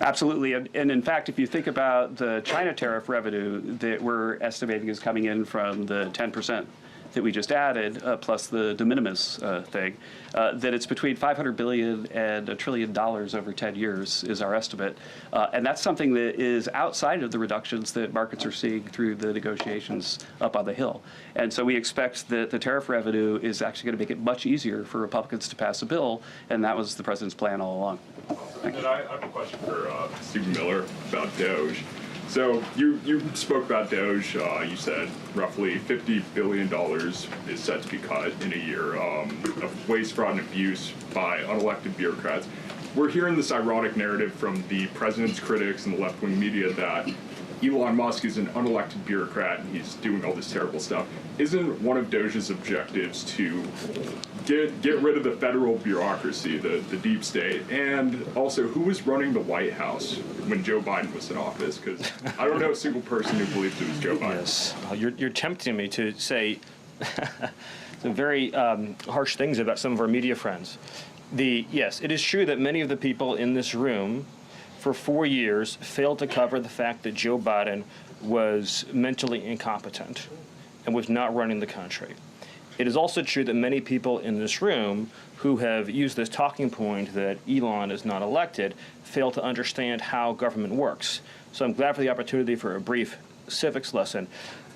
Absolutely. And in fact, if you think about the China tariff revenue that we're estimating is coming in from the 10% that we just added, plus the de minimis thing, that it's between $500 billion and $1 trillion over 10 years is our estimate. And that's something that is outside of the reductions that markets are seeing through the negotiations up on the Hill. And so we expect that the tariff revenue is actually going to make it much easier for Republicans to pass a bill, and that was the president's plan all along. And then I have a question for Stephen Miller about DOGE. So you spoke about DOGE. You said roughly $50 billion is set to be cut in a year of waste, fraud, and abuse by unelected bureaucrats. We're hearing this ironic narrative from the president's critics and the left-wing media that Elon Musk is an unelected bureaucrat and he's doing all this terrible stuff. Isn't one of DOGE's objectives to get rid of the federal bureaucracy, the deep state, and also who was running the White House when Joe Biden was in office? Because I don't know a single person who believes it was Joe Biden. Yes, you're tempting me to say some very harsh things about some of our media friends. Yes, it is true that many of the people in this room for 4 years failed to cover the fact that Joe Biden was mentally incompetent and was not running the country. It is also true that many people in this room who have used this talking point that Elon is not elected fail to understand how government works. So I'm glad for the opportunity for a brief civics lesson.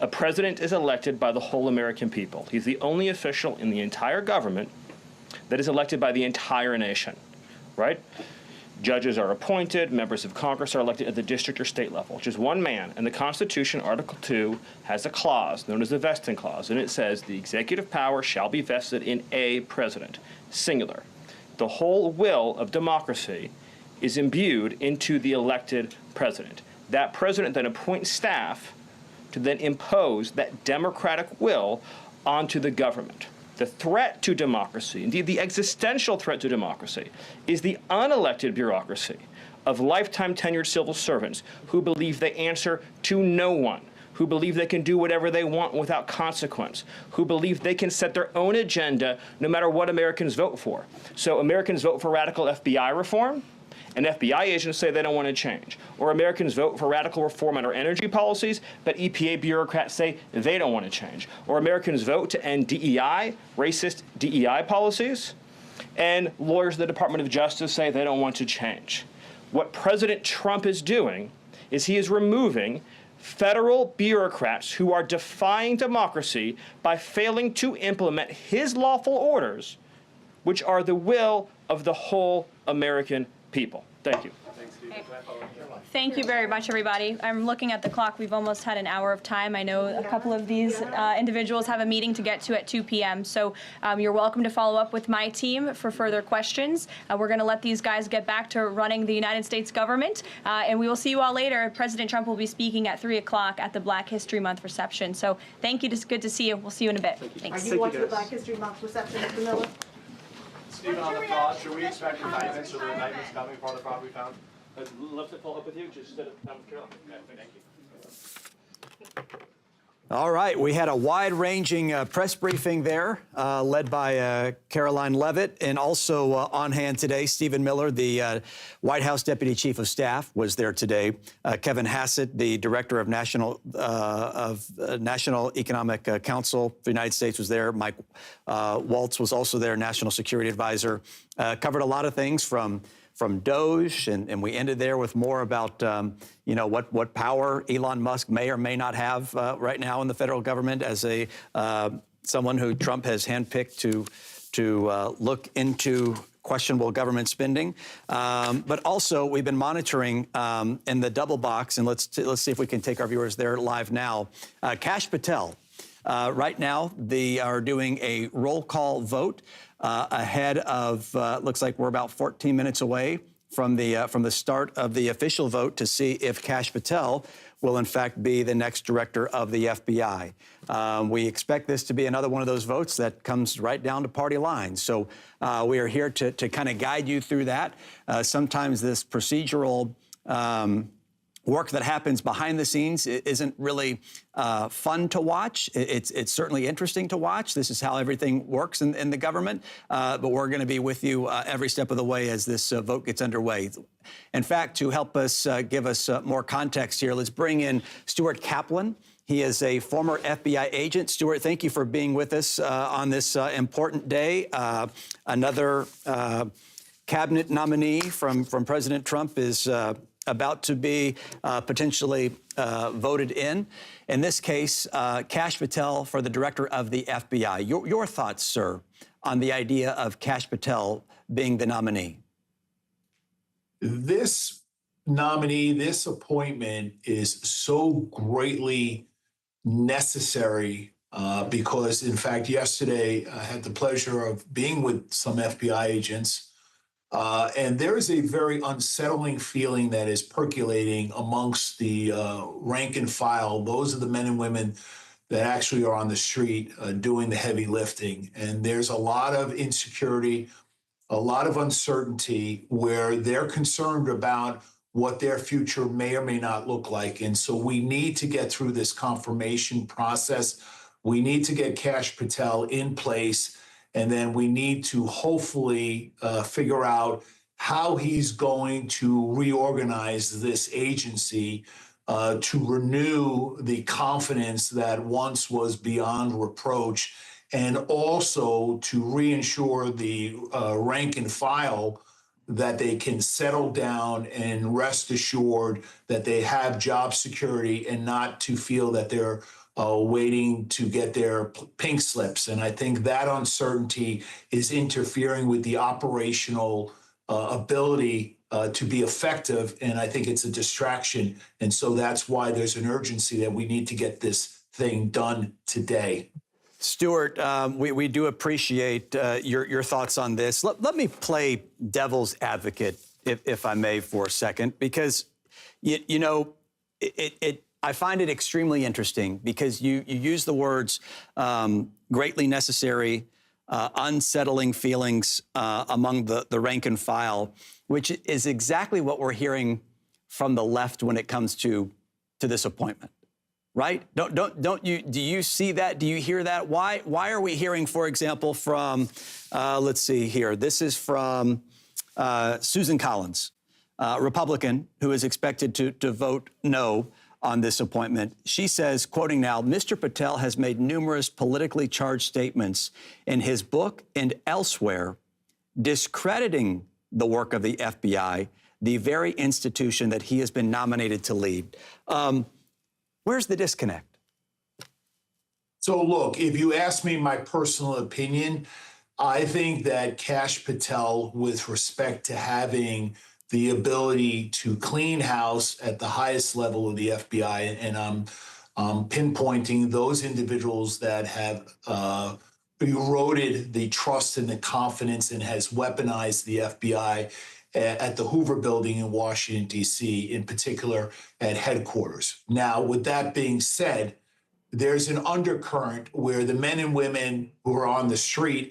A president is elected by the whole American people. He's the only official in the entire government that is elected by the entire nation, right? Judges are appointed, members of Congress are elected at the district or state level, which is one man. And the Constitution, Article 2, has a clause known as the vesting clause, and it says the executive power shall be vested in a president, singular. The whole will of democracy is imbued into the elected president. That president then appoints staff to then impose that democratic will onto the government. The threat to democracy, indeed the existential threat to democracy, is the unelected bureaucracy of lifetime tenured civil servants who believe they answer to no one, who believe they can do whatever they want without consequence, who believe they can set their own agenda no matter what Americans vote for. So Americans vote for radical FBI reform, and FBI agents say they don't want to change. Or Americans vote for radical reform on our energy policies, but EPA bureaucrats say they don't want to change. Or Americans vote to end DEI, racist DEI policies, and lawyers at the Department of Justice say they don't want to change. What President Trump is doing is he is removing federal bureaucrats who are defying democracy by failing to implement his lawful orders, which are the will of the whole American people. Thank you. Thank you very much, everybody. I'm looking at the clock. We've almost had an hour of time. I know a couple of these individuals have a meeting to get to at 2 p.m., so you're welcome to follow up with my team for further questions. We're going to let these guys get back to running the United States government, and we will see you all later. President Trump will be speaking at 3 o'clock at the Black History Month reception. So thank you. It's good to see you. We'll see you in a bit. Thanks. Are you watching the Black History Month reception, Mr. Miller? Stephen, on the fraud, should we expect indictments or the indictments coming for the fraud we found? I'd love to follow up with you, just sit down with Carol. Thank you. All right, we had a wide-ranging press briefing there, led by Caroline Leavitt, and also on hand today, Stephen Miller, the White House Deputy Chief of Staff, was there today. Kevin Hassett, the Director of National Economic Council for the United States, was there. Mike Waltz was also there, National Security Advisor. Covered a lot of things from DOGE, and we ended there with more about what power Elon Musk may or may not have right now in the federal government as a someone who Trump has handpicked to look into questionable government spending. But also, we've been monitoring in the double box, and let's see if we can take our viewers there live now. Kash Patel. Right now, they are doing a roll call vote ahead of, looks like we're about 14 minutes away from the start of the official vote to see if Kash Patel will in fact be the next director of the FBI. We expect this to be another one of those votes that comes right down to party lines. So we are here to kind of guide you through that. Sometimes this procedural work that happens behind the scenes isn't really fun to watch. It's certainly interesting to watch. This is how everything works in the government. But we're going to be with you every step of the way as this vote gets underway. In fact, to help us give us more context here, let's bring in Stuart Kaplan. He is a former FBI agent. Stuart, thank you for being with us on this important day. Another cabinet nominee from President Trump is about to be potentially voted in. In this case, Kash Patel for the director of the FBI. Your thoughts, sir, on the idea of Kash Patel being the nominee? This nominee, this appointment is so greatly necessary because, in fact, yesterday I had the pleasure of being with some FBI agents. And there is a very unsettling feeling that is percolating amongst the rank and file. Those are the men and women that actually are on the street doing the heavy lifting. And there's a lot of insecurity, a lot of uncertainty where they're concerned about what their future may or may not look like. And so we need to get through this confirmation process. We need to get Kash Patel in place. And then we need to hopefully figure out how he's going to reorganize this agency to renew the confidence that once was beyond reproach, and also to reinsure the rank and file that they can settle down and rest assured that they have job security and not to feel that they're waiting to get their pink slips. And I think that uncertainty is interfering with the operational ability to be effective. And I think it's a distraction. And so that's why there's an urgency that we need to get this thing done today. Stuart, we do appreciate your thoughts on this. Let me play devil's advocate, if I may, for a second, because, you know, I find it extremely interesting because you use the words greatly necessary, unsettling feelings among the rank and file, which is exactly what we're hearing from the left when it comes to this appointment. Right? Don't you? Do you see that? Do you hear that? Why are we hearing, for example, from let's see here. This is from Susan Collins, Republican, who is expected to vote no on this appointment. She says, quoting now, "Mr. Patel has made numerous politically charged statements in his book and elsewhere, discrediting the work of the FBI, the very institution that he has been nominated to lead." Where's the disconnect? So look, if you ask me my personal opinion, I think that Kash Patel, with respect to having the ability to clean house at the highest level of the FBI, and I'm pinpointing those individuals that have eroded the trust and the confidence and has weaponized the FBI at the Hoover Building in Washington, D.C., in particular at headquarters. Now, with that being said, there's an undercurrent where the men and women who are on the street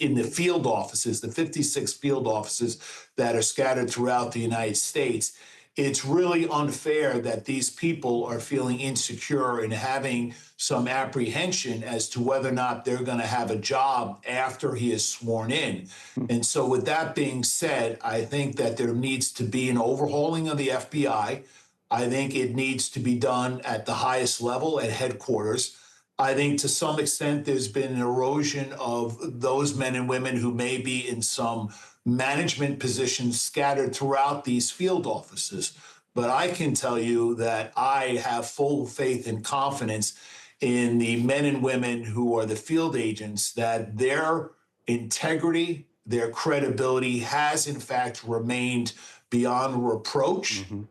in the field offices, the 56 field offices that are scattered throughout the United States, it's really unfair that these people are feeling insecure and having some apprehension as to whether or not they're going to have a job after he is sworn in. And so with that being said, I think that there needs to be an overhauling of the FBI. I think it needs to be done at the highest level at headquarters. I think to some extent there's been an erosion of those men and women who may be in some management positions scattered throughout these field offices. But I can tell you that I have full faith and confidence in the men and women who are the field agents, that their integrity, their credibility has in fact remained beyond reproach. Mm-hmm.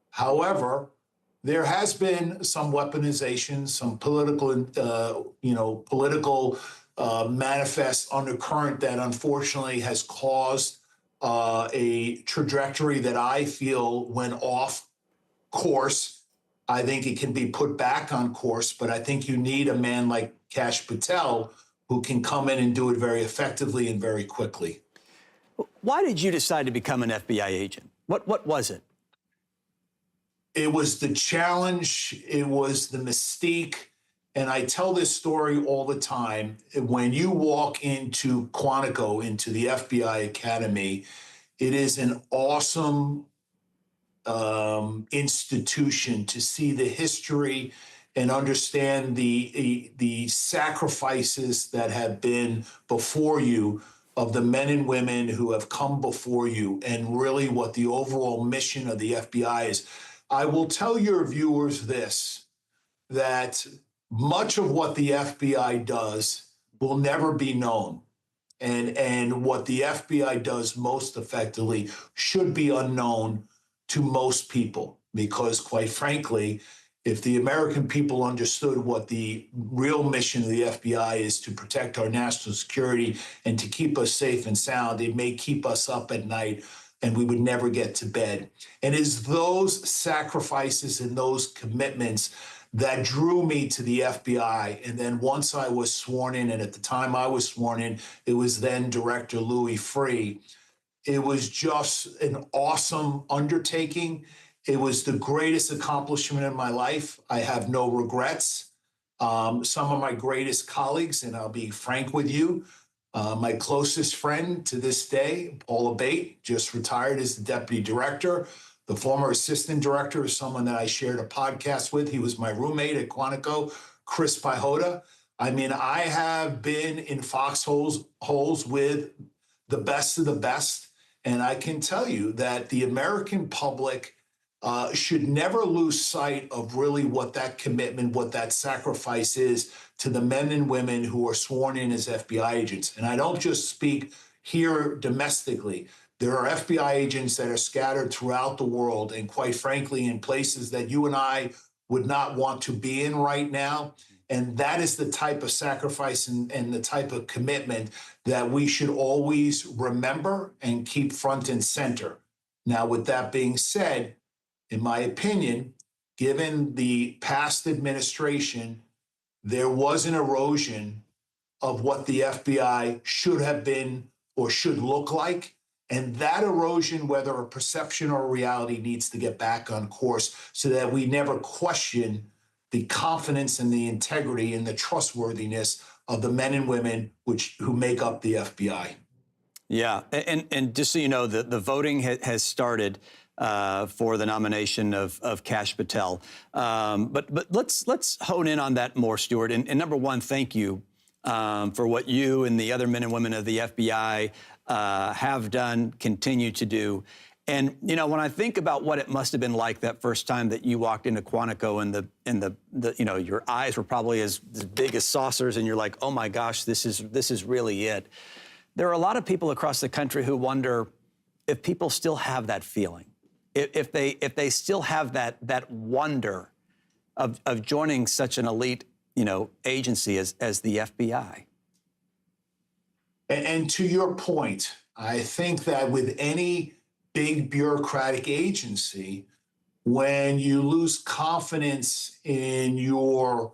However, there has been some weaponization, some political, political manifest undercurrent that unfortunately has caused a trajectory that I feel went off course. I think it can be put back on course, but I think you need a man like Kash Patel who can come in and do it very effectively and very quickly. Why did you decide to become an FBI agent? What was it? It was the challenge, it was the mystique. And I tell this story all the time. When you walk into Quantico, into the FBI Academy, it is an awesome institution to see the history and understand the sacrifices that have been before you, of the men and women who have come before you, and really what the overall mission of the FBI is. I will tell your viewers this, that much of what the FBI does will never be known. And what the FBI does most effectively should be unknown to most people, because quite frankly, if the American people understood what the real mission of the FBI is, to protect our national security and to keep us safe and sound, it may keep us up at night and we would never get to bed. And it's those sacrifices and those commitments that drew me to the FBI. And then once I was sworn in, and at the time I was sworn in, it was then Director Louis Freeh. It was just an awesome undertaking. It was the greatest accomplishment in my life. I have no regrets. Some of my greatest colleagues, and I'll be frank with you, my closest friend to this day, Paula Bate, just retired as the deputy director. The former assistant director is someone that I shared a podcast with. He was my roommate at Quantico, Chris Pihota. I mean, I have been in foxholes with the best of the best. And I can tell you that the American public should never lose sight of really what that commitment, what that sacrifice is to the men and women who are sworn in as FBI agents. And I don't just speak here domestically. There are FBI agents that are scattered throughout the world, and quite frankly, in places that you and I would not want to be in right now. And that is the type of sacrifice and the type of commitment that we should always remember and keep front and center. Now, with that being said, in my opinion, given the past administration, there was an erosion of what the FBI should have been or should look like. And that erosion, whether a perception or a reality, needs to get back on course so that we never question the confidence and the integrity and the trustworthiness of the men and women who make up the FBI. Yeah, and just so you know, the voting has started for the nomination of Kash Patel. But let's hone in on that more, Stuart. And number one, thank you for what you and the other men and women of the FBI have done, continue to do. And, you know, when I think about what it must have been like that first time that you walked into Quantico and the you know, your eyes were probably as big as saucers and you're like, oh my gosh, this is really it. There are a lot of people across the country who wonder if people still have that feeling, if they still have that wonder of joining such an elite, you know, agency as the FBI. And to your point, I think that with any big bureaucratic agency, when you lose confidence in your,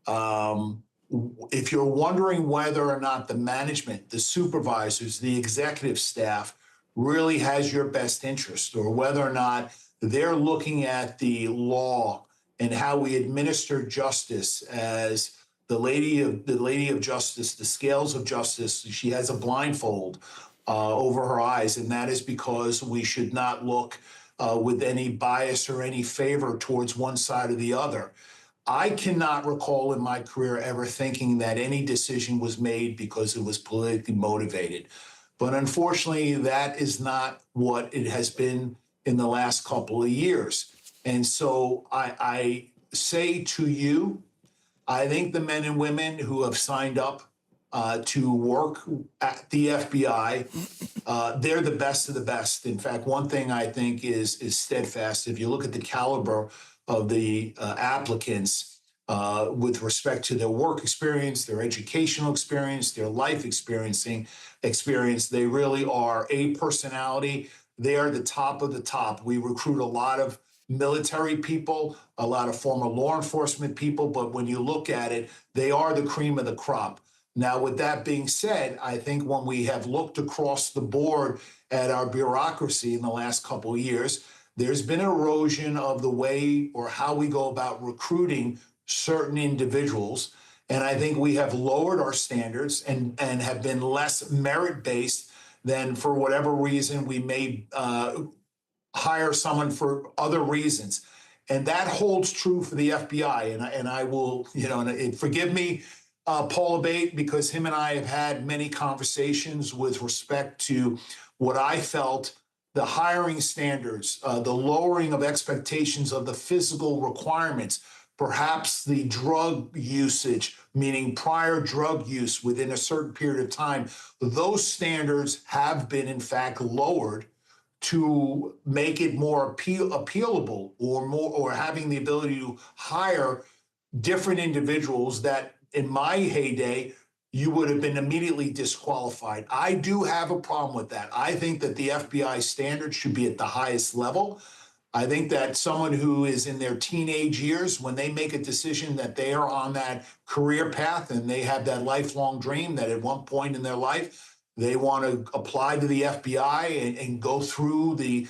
if you're wondering whether or not the management, the supervisors, the executive staff really has your best interest, or whether or not they're looking at the law and how we administer justice as the lady of justice, the scales of justice, she has a blindfold over her eyes, and that is because we should not look with any bias or any favor towards one side or the other. I cannot recall in my career ever thinking that any decision was made because it was politically motivated. But unfortunately, that is not what it has been in the last couple of years. And so I say to you, I think the men and women who have signed up to work at the FBI, they're the best of the best. In fact, one thing I think is steadfast. If you look at the caliber of the applicants with respect to their work experience, their educational experience, their life experience, they really are a personality. They are the top of the top. We recruit a lot of military people, a lot of former law enforcement people, but when you look at it, they are the cream of the crop. Now, with that being said, I think when we have looked across the board at our bureaucracy in the last couple of years, there's been an erosion of the way or how we go about recruiting certain individuals. And I think we have lowered our standards and have been less merit-based than, for whatever reason, we may hire someone for other reasons. And that holds true for the FBI. And I will, and forgive me, Paul Abate, because him and I have had many conversations with respect to what I felt the hiring standards, the lowering of expectations of the physical requirements, perhaps the drug usage, meaning prior drug use within a certain period of time. Those standards have been, in fact, lowered to make it more appealable or having the ability to hire different individuals that in my heyday, you would have been immediately disqualified. I do have a problem with that. I think that the FBI standards should be at the highest level. I think that someone who is in their teenage years, when they make a decision that they are on that career path and they have that lifelong dream that at one point in their life, they want to apply to the FBI and go through the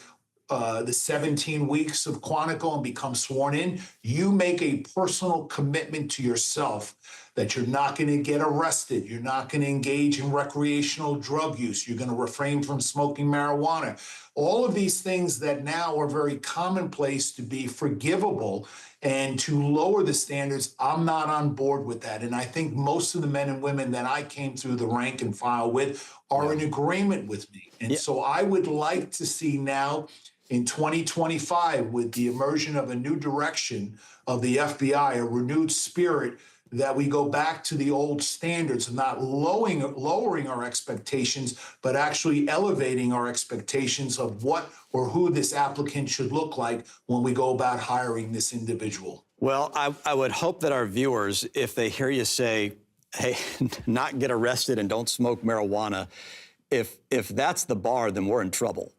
17 weeks of Quantico and become sworn in, you make a personal commitment to yourself that you're not going to get arrested. You're not going to engage in recreational drug use. You're going to refrain from smoking marijuana. All of these things that now are very commonplace to be forgivable and to lower the standards, I'm not on board with that. And I think most of the men and women that I came through the rank and file with are in agreement with me. And so I would like to see now in 2025, with the immersion of a new direction of the FBI, a renewed spirit, that we go back to the old standards of not lowering our expectations, but actually elevating our expectations of what or who this applicant should look like when we go about hiring this individual. Well, I would hope that our viewers, if they hear you say, hey, not get arrested and don't smoke marijuana, if that's the bar, then we're in trouble.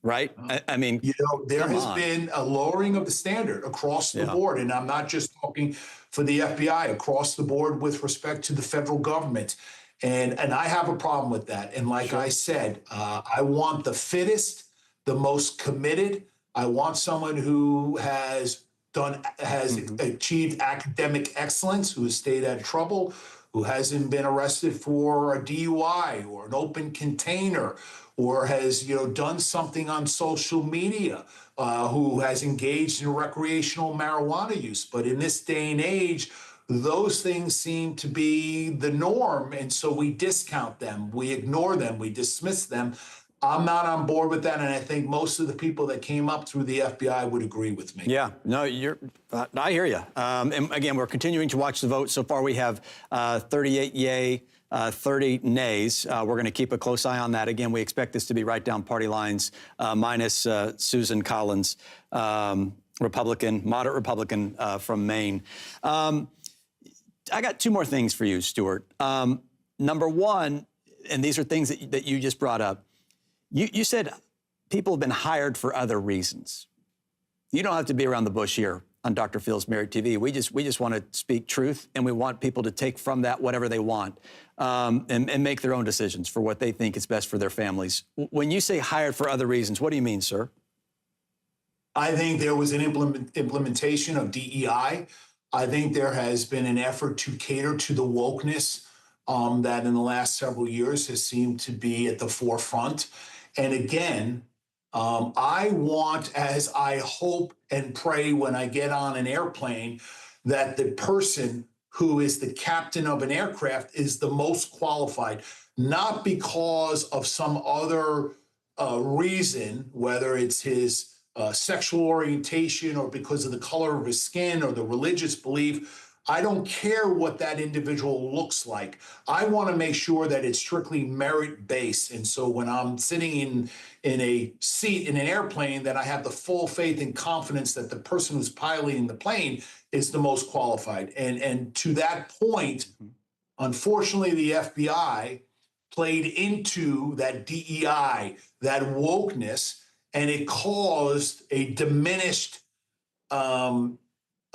Right? I mean, there has been a lowering of the standard across the board. And I'm not just talking for the FBI, across the board with respect to the federal government. And I have a problem with that. And like I said, I want the fittest, the most committed. I want someone who has achieved academic excellence, who has stayed out of trouble, who hasn't been arrested for a DUI or an open container, or has done something on social media, who has engaged in recreational marijuana use. But in this day and age, those things seem to be the norm, and so we discount them, we ignore them, we dismiss them. I'm not on board with that, and I think most of the people that came up through the FBI would agree with me. Yeah, no, I hear you. And again, we're continuing to watch the vote. So far, we have 38 yay, 30 nays. We're going to keep a close eye on that. Again, we expect this to be right down party lines, minus Susan Collins, Republican, moderate Republican from Maine. I got two more things for you, Stuart. Number one, and these are things that you just brought up. You said people have been hired for other reasons. You don't have to be around the bush here on Dr. Phil's Married TV. We just want to speak truth, and we want people to take from that whatever they want and make their own decisions for what they think is best for their families. When you say hired for other reasons, what do you mean, sir? I think there was an implementation of DEI. I think there has been an effort to cater to the wokeness that in the last several years has seemed to be at the forefront. And again, I want, as I hope and pray when I get on an airplane, that the person who is the captain of an aircraft is the most qualified, not because of some other reason, whether it's his sexual orientation or because of the color of his skin or the religious belief. I don't care what that individual looks like. I want to make sure that it's strictly merit-based. And so when I'm sitting in a seat in an airplane, that I have the full faith and confidence that the person who's piloting the plane is the most qualified. And to that point, unfortunately, the FBI played into that DEI, that wokeness, and it caused a diminished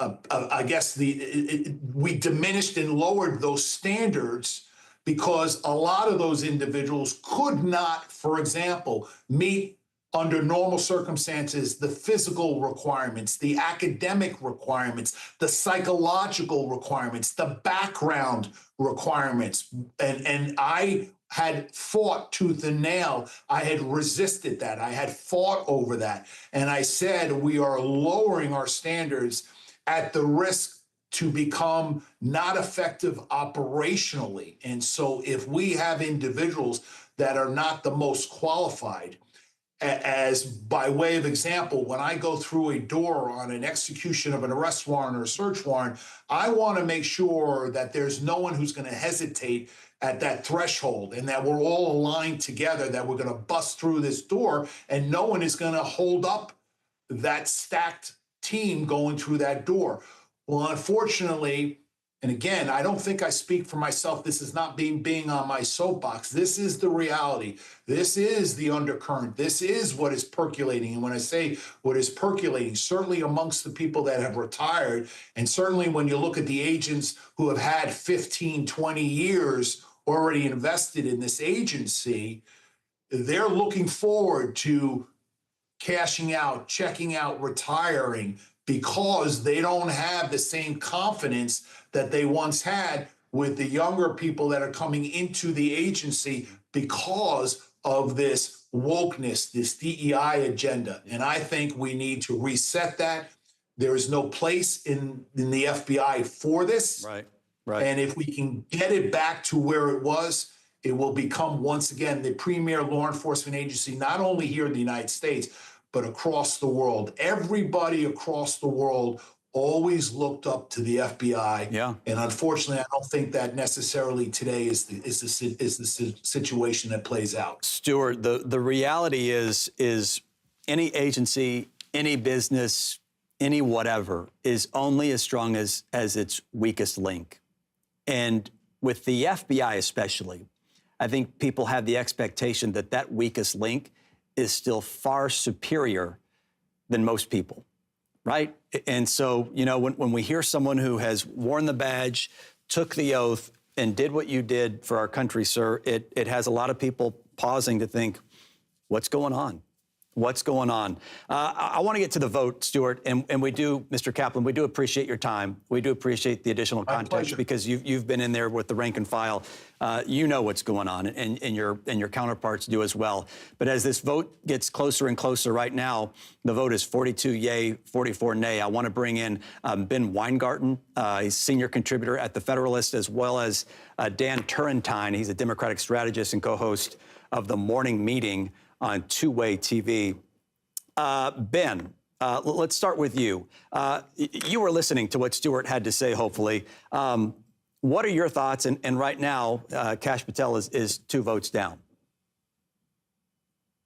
I guess we diminished and lowered those standards because a lot of those individuals could not, for example, meet under normal circumstances, the physical requirements, the academic requirements, the psychological requirements, the background requirements. And I had fought tooth and nail. I had resisted that. I had fought over that. And I said, we are lowering our standards at the risk to become not effective operationally. And so if we have individuals that are not the most qualified, as by way of example, when I go through a door on an execution of an arrest warrant or a search warrant, I want to make sure that there's no one who's going to hesitate at that threshold and that we're all aligned together, that we're going to bust through this door and no one is going to hold up that stacked team going through that door. Well, unfortunately, and again, I don't think I speak for myself. This is not being on my soapbox. This is the reality. This is the undercurrent. This is what is percolating. And when I say what is percolating, certainly amongst the people that have retired, and certainly when you look at the agents who have had 15, 20 years already invested in this agency, they're looking forward to cashing out, checking out, retiring, because they don't have the same confidence that they once had with the younger people that are coming into the agency because of this wokeness, this DEI agenda. And I think we need to reset that. There is no place in the FBI for this. Right. And if we can get it back to where it was, it will become, once again, the premier law enforcement agency, not only here in the United States, but across the world. Everybody across the world always looked up to the FBI. Yeah. And unfortunately, I don't think that necessarily today is the situation that plays out. Stuart, the reality is any agency, any business, any whatever is only as strong as its weakest link. And with the FBI especially, I think people have the expectation that that weakest link is still far superior than most people, right? And so, you know, when we hear someone who has worn the badge, took the oath, and did what you did for our country, sir, it has a lot of people pausing to think, what's going on? What's going on? I want to get to the vote, Stuart, and we do, Mr. Kaplan, we do appreciate your time. We do appreciate the additional context because you've been in there with the rank and file. You know what's going on, and your counterparts do as well. But as this vote gets closer and closer right now, the vote is 42 yay, 44 nay. I want to bring in Ben Weingarten. He's senior contributor at The Federalist, as well as Dan Turrentine. He's a Democratic strategist and co-host of The Morning Meeting on Two-Way TV. Ben, let's start with you. You were listening to what Stuart had to say, hopefully. What are your thoughts? And right now, Kash Patel is 2 votes down.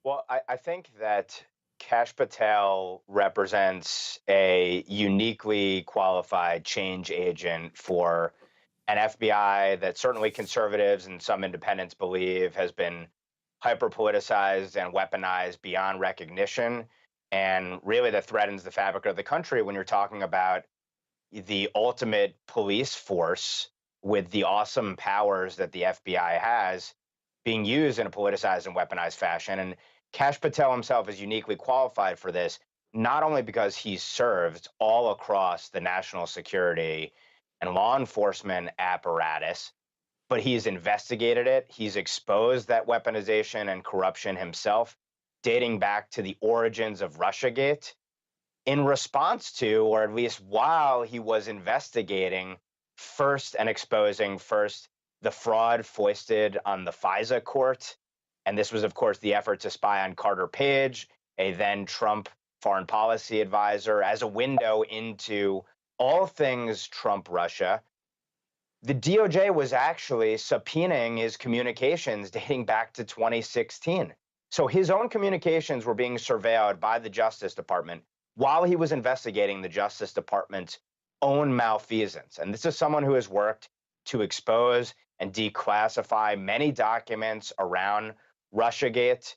Well, I think that Kash Patel represents a uniquely qualified change agent for an FBI that certainly conservatives and some independents believe has been hyper-politicized and weaponized beyond recognition, and really that threatens the fabric of the country when you're talking about the ultimate police force with the awesome powers that the FBI has being used in a politicized and weaponized fashion. And Kash Patel himself is uniquely qualified for this, not only because he's served all across the national security and law enforcement apparatus, but he's investigated it. He's exposed that weaponization and corruption himself, dating back to the origins of Russiagate, in response to, or at least while he was investigating first and exposing first the fraud foisted on the FISA court. And this was, of course, the effort to spy on Carter Page, a then Trump foreign policy advisor, as a window into all things Trump-Russia. The DOJ was actually subpoenaing his communications dating back to 2016. So his own communications were being surveilled by the Justice Department while he was investigating the Justice Department's own malfeasance. And this is someone who has worked to expose and declassify many documents around Russiagate,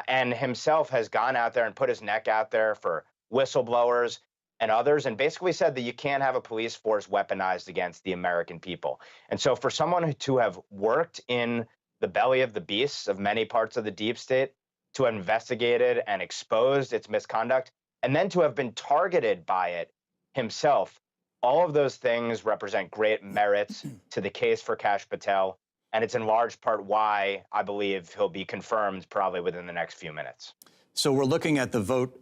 and himself has gone out there and put his neck out there for whistleblowers and others, and basically said that you can't have a police force weaponized against the American people. And so for someone to have worked in the belly of the beasts of many parts of the deep state, to have investigated and exposed its misconduct, and then to have been targeted by it himself. All of those things represent great merits to the case for Kash Patel, and it's in large part why I believe he'll be confirmed probably within the next few minutes. So we're looking at the vote,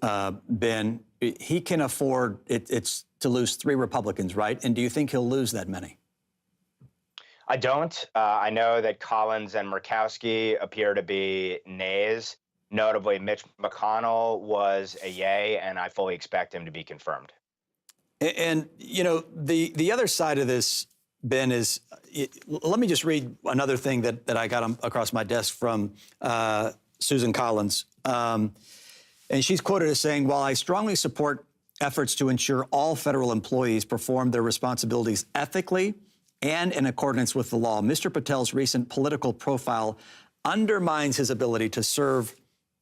Ben. He can afford it's to lose 3 Republicans, right? And do you think he'll lose that many? I don't. I know that Collins and Murkowski appear to be nays. Notably, Mitch McConnell was a yay, and I fully expect him to be confirmed. And you know, the other side of this, Ben, is let me just read another thing that I got across my desk from Susan Collins. And she's quoted as saying, "While I strongly support efforts to ensure all federal employees perform their responsibilities ethically and in accordance with the law, Mr. Patel's recent political profile undermines his ability to serve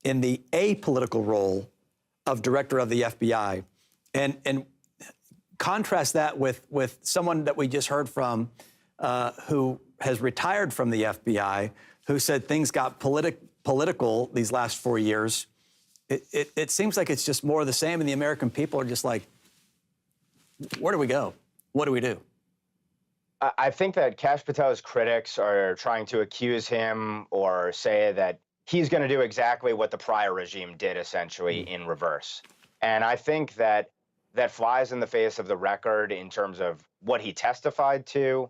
in the apolitical role of director of the FBI." And contrast that with someone that we just heard from who has retired from the FBI, who said things got political these last 4 years. It seems like it's just more of the same, and the American people are just like, where do we go? What do we do? I think that Kash Patel's critics are trying to accuse him or say that he's going to do exactly what the prior regime did, essentially, in reverse. And I think that that flies in the face of the record in terms of what he testified to,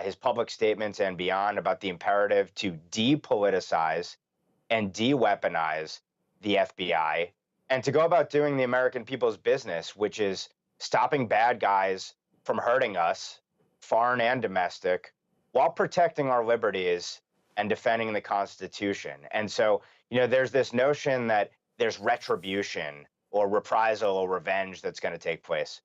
his public statements and beyond about the imperative to depoliticize and de-weaponize the FBI, and to go about doing the American people's business, which is stopping bad guys from hurting us, foreign and domestic, while protecting our liberties and defending the Constitution. And so, you know, there's this notion that there's retribution or reprisal or revenge that's going to take place.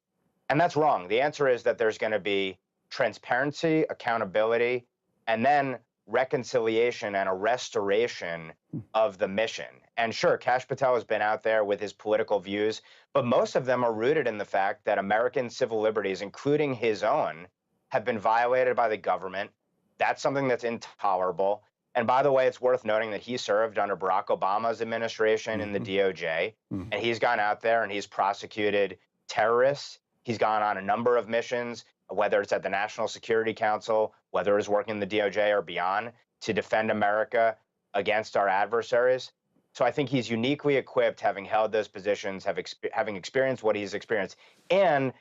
And that's wrong. The answer is that there's going to be transparency, accountability, and then reconciliation and a restoration of the mission. And sure, Kash Patel has been out there with his political views, but most of them are rooted in the fact that American civil liberties, including his own, have been violated by the government. That's something that's intolerable. And by the way, it's worth noting that he served under Barack Obama's administration in the DOJ, and he's gone out there and he's prosecuted terrorists. He's gone on a number of missions, whether it's at the National Security Council, whether it's working in the DOJ or beyond, to defend America against our adversaries. So I think he's uniquely equipped, having held those positions, having experienced what he's experienced, and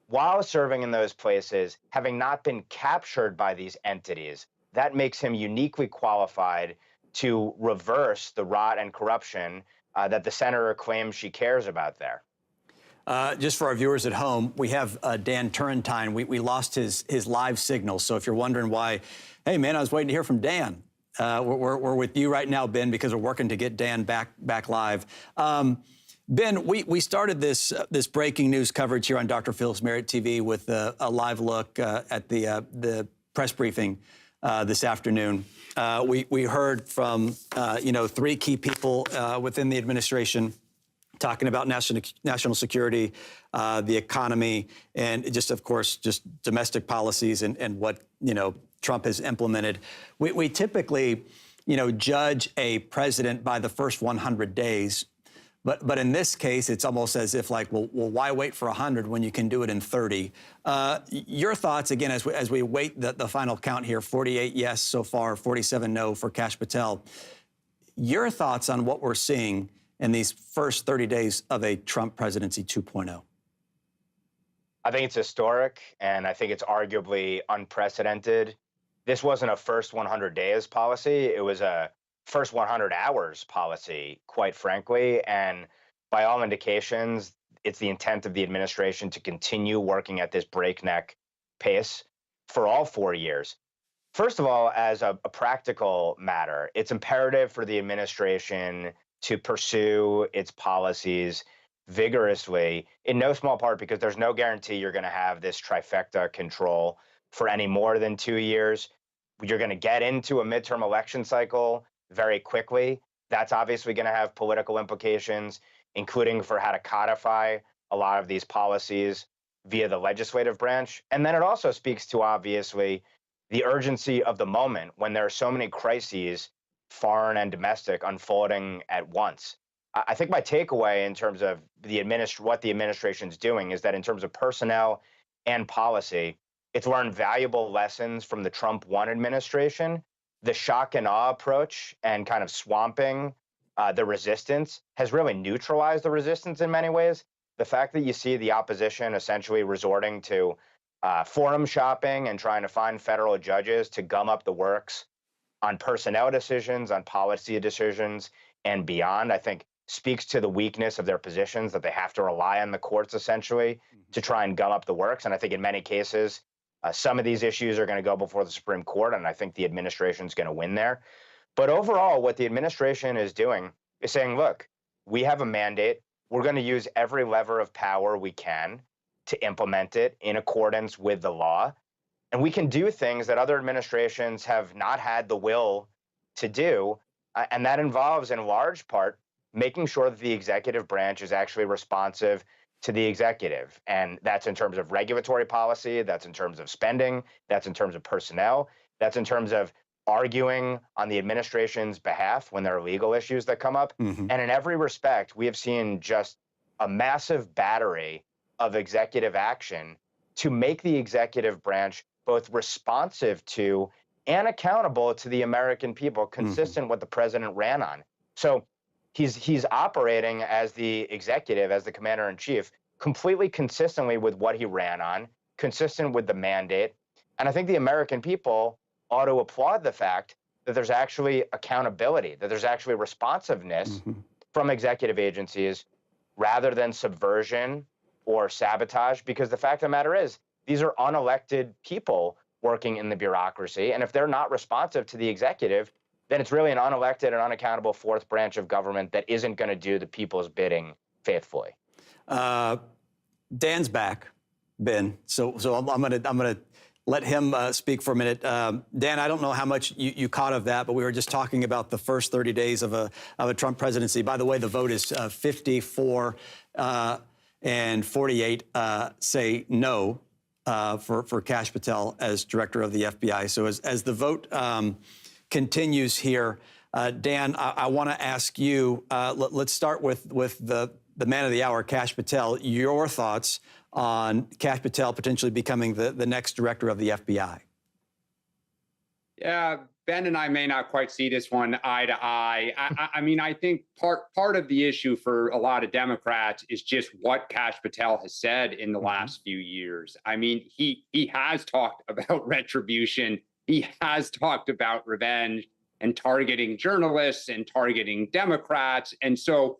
while serving in those places, having not been captured by these entities. That makes him uniquely qualified to reverse the rot and corruption that the senator claims she cares about there. Just for our viewers at home, we have Dan Turrentine. We lost his live signal. So if you're wondering why, hey, man, I was waiting to hear from Dan. We're with you right now, Ben, because we're working to get Dan back live. Ben, we started this breaking news coverage here on Dr. Phil's Merit TV with a live look at the press briefing this afternoon. We heard from 3 key people within the administration talking about national security, the economy, and just, of course, just domestic policies and what, Trump has implemented. We typically, judge a president by the first 100 days. But in this case, it's almost as if like, well, why wait for 100 when you can do it in 30? Your thoughts, again, as we wait the final count here, 48 yes so far, 47 no for Kash Patel. Your thoughts on what we're seeing in these first 30 days of a Trump presidency 2.0? I think it's historic, and I think it's arguably unprecedented. This wasn't a first 100 days policy. It was a first 100 hours policy, quite frankly. And by all indications, it's the intent of the administration to continue working at this breakneck pace for all 4 years. First of all, as a practical matter, it's imperative for the administration to pursue its policies vigorously, in no small part because there's no guarantee you're going to have this trifecta control for any more than 2 years. You're going to get into a midterm election cycle very quickly. That's obviously going to have political implications, including for how to codify a lot of these policies via the legislative branch. And then it also speaks to, obviously, the urgency of the moment when there are so many crises foreign and domestic, unfolding at once. I think my takeaway in terms of what the administration's doing is that in terms of personnel and policy, it's learned valuable lessons from the Trump 1 administration. The shock and awe approach and kind of swamping the resistance has really neutralized the resistance in many ways. The fact that you see the opposition essentially resorting to forum shopping and trying to find federal judges to gum up the works on personnel decisions, on policy decisions, and beyond, I think speaks to the weakness of their positions, that they have to rely on the courts essentially to try and gum up the works. And I think in many cases, some of these issues are going to go before the Supreme Court, and I think the administration is going to win there. But overall, what the administration is doing is saying, look, we have a mandate. We're going to use every lever of power we can to implement it in accordance with the law. And we can do things that other administrations have not had the will to do. And that involves, in large part, making sure that the executive branch is actually responsive to the executive. And that's in terms of regulatory policy, that's in terms of spending, that's in terms of personnel, that's in terms of arguing on the administration's behalf when there are legal issues that come up. And in every respect, we have seen just a massive battery of executive action to make the executive branch both responsive to and accountable to the American people, consistent with what the president ran on. So he's operating as the executive, as the commander in chief, completely consistently with what he ran on, consistent with the mandate. And I think the American people ought to applaud the fact that there's actually accountability, that there's actually responsiveness from executive agencies rather than subversion or sabotage, because the fact of the matter is, these are unelected people working in the bureaucracy. And if they're not responsive to the executive, then it's really an unelected and unaccountable fourth branch of government that isn't going to do the people's bidding faithfully. Dan's back, Ben. So I'm gonna let him speak for a minute. Dan, I don't know how much you caught of that, but we were just talking about the first 30 days of a Trump presidency. By the way, the vote is 54 and 48 say no for Kash Patel as director of the FBI. So as the vote continues here, Dan, I want to ask you. Let's start with the man of the hour, Kash Patel. Your thoughts on Kash Patel potentially becoming the next director of the FBI? Yeah, Ben and I may not quite see this one eye to eye. I mean, I think part of the issue for a lot of Democrats is just what Kash Patel has said in the last few years. I mean, he has talked about retribution. He has talked about revenge and targeting journalists and targeting Democrats. And so,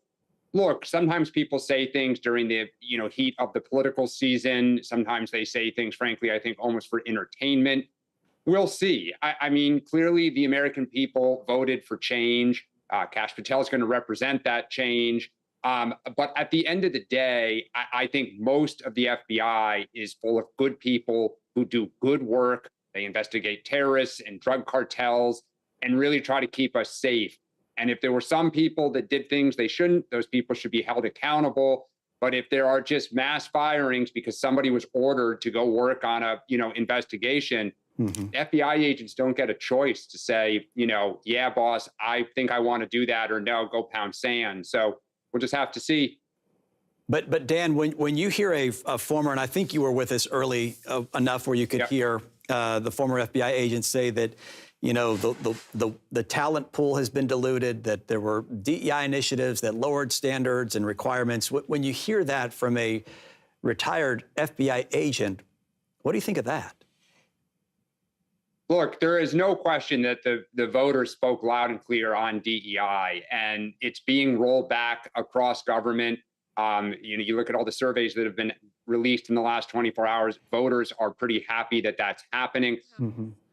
look, sometimes people say things during the heat of the political season. Sometimes they say things, frankly, I think almost for entertainment. We'll see. I mean, clearly the American people voted for change. Kash Patel is going to represent that change. But at the end of the day, I think most of the FBI is full of good people who do good work. They investigate terrorists and drug cartels and really try to keep us safe. And if there were some people that did things they shouldn't, those people should be held accountable. But if there are just mass firings because somebody was ordered to go work on a, investigation, FBI agents don't get a choice to say, yeah, boss, I think I want to do that, or no, go pound sand. So we'll just have to see. But Dan, when you hear a former, and I think you were with us early enough where you could hear the former FBI agents say that, the talent pool has been diluted, that there were DEI initiatives that lowered standards and requirements. When you hear that from a retired FBI agent, what do you think of that? Look, there is no question that the voters spoke loud and clear on DEI, and it's being rolled back across government. You look at all the surveys that have been released in the last 24 hours, voters are pretty happy that that's happening.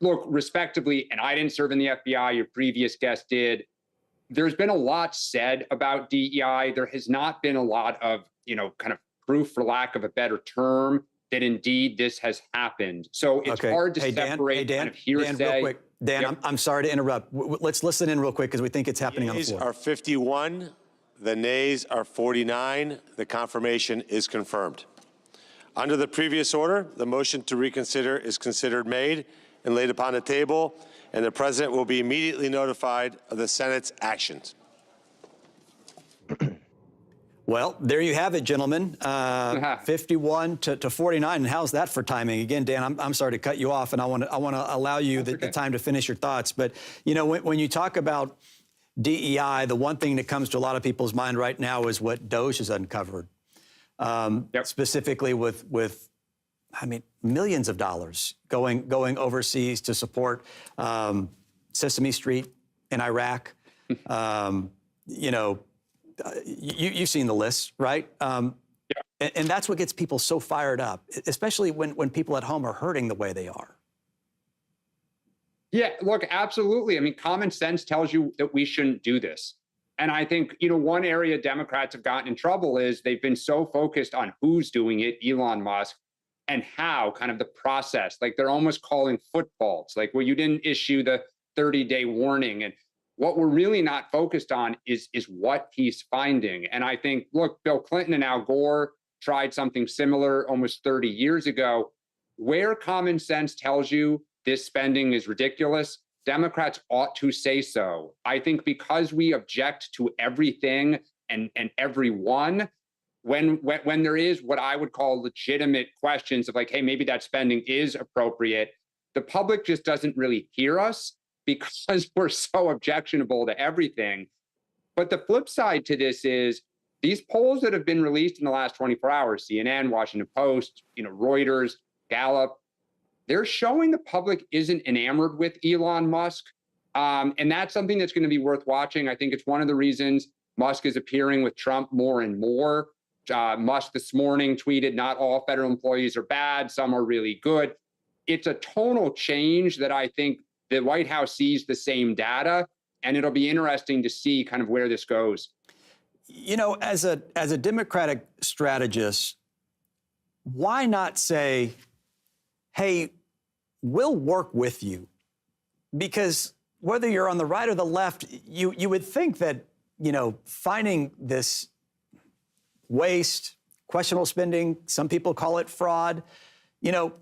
Look, respectively, and I didn't serve in the FBI, your previous guest did, there's been a lot said about DEI. There has not been a lot of, kind of proof, for lack of a better term, that indeed this has happened. So it's hard to separate kind of hearsay. Dan, real quick. Dan, I'm sorry to interrupt. Let's listen in real quick because we think it's happening on the floor. The yeas are 51. The nays are 49. The confirmation is confirmed. Under the previous order, the motion to reconsider is considered made and laid upon the table, and the President will be immediately notified of the Senate's actions. Well, there you have it, gentlemen. 51 to 49. And how's that for timing? Again, Dan, I'm sorry to cut you off, and I want to allow you the time to finish your thoughts. But you know, when you talk about DEI, the one thing that comes to a lot of people's mind right now is what DOJ has uncovered, specifically with, I mean, millions of dollars going overseas to support Sesame Street in Iraq. You know. You've seen the list, right? And that's what gets people so fired up, especially when people at home are hurting the way they are. Yeah, look, absolutely. I mean, common sense tells you that we shouldn't do this. And I think, you know, one area Democrats have gotten in trouble is they've been so focused on who's doing it, Elon Musk, and how, kind of the process. Like they're almost calling football. It's like, well, you didn't issue the 30-day warning. And what we're really not focused on is what he's finding. And I think, look, Bill Clinton and Al Gore tried something similar almost 30 years ago. Where common sense tells you this spending is ridiculous, Democrats ought to say so. I think because we object to everything and everyone, when there is what I would call legitimate questions of like, hey, maybe that spending is appropriate, the public just doesn't really hear us, because we're so objectionable to everything. But the flip side to this is these polls that have been released in the last 24 hours, CNN, Washington Post, you know, Reuters, Gallup, they're showing the public isn't enamored with Elon Musk. And that's something that's going to be worth watching. I think it's one of the reasons Musk is appearing with Trump more and more. Musk this morning tweeted, not all federal employees are bad, some are really good. It's a tonal change that I think the White House sees the same data, and it'll be interesting to see kind of where this goes. You know, as a Democratic strategist, why not say, hey, we'll work with you? Because whether you're on the right or the left, you would think that, you know, finding this waste, questionable spending, some people call it fraud, you know,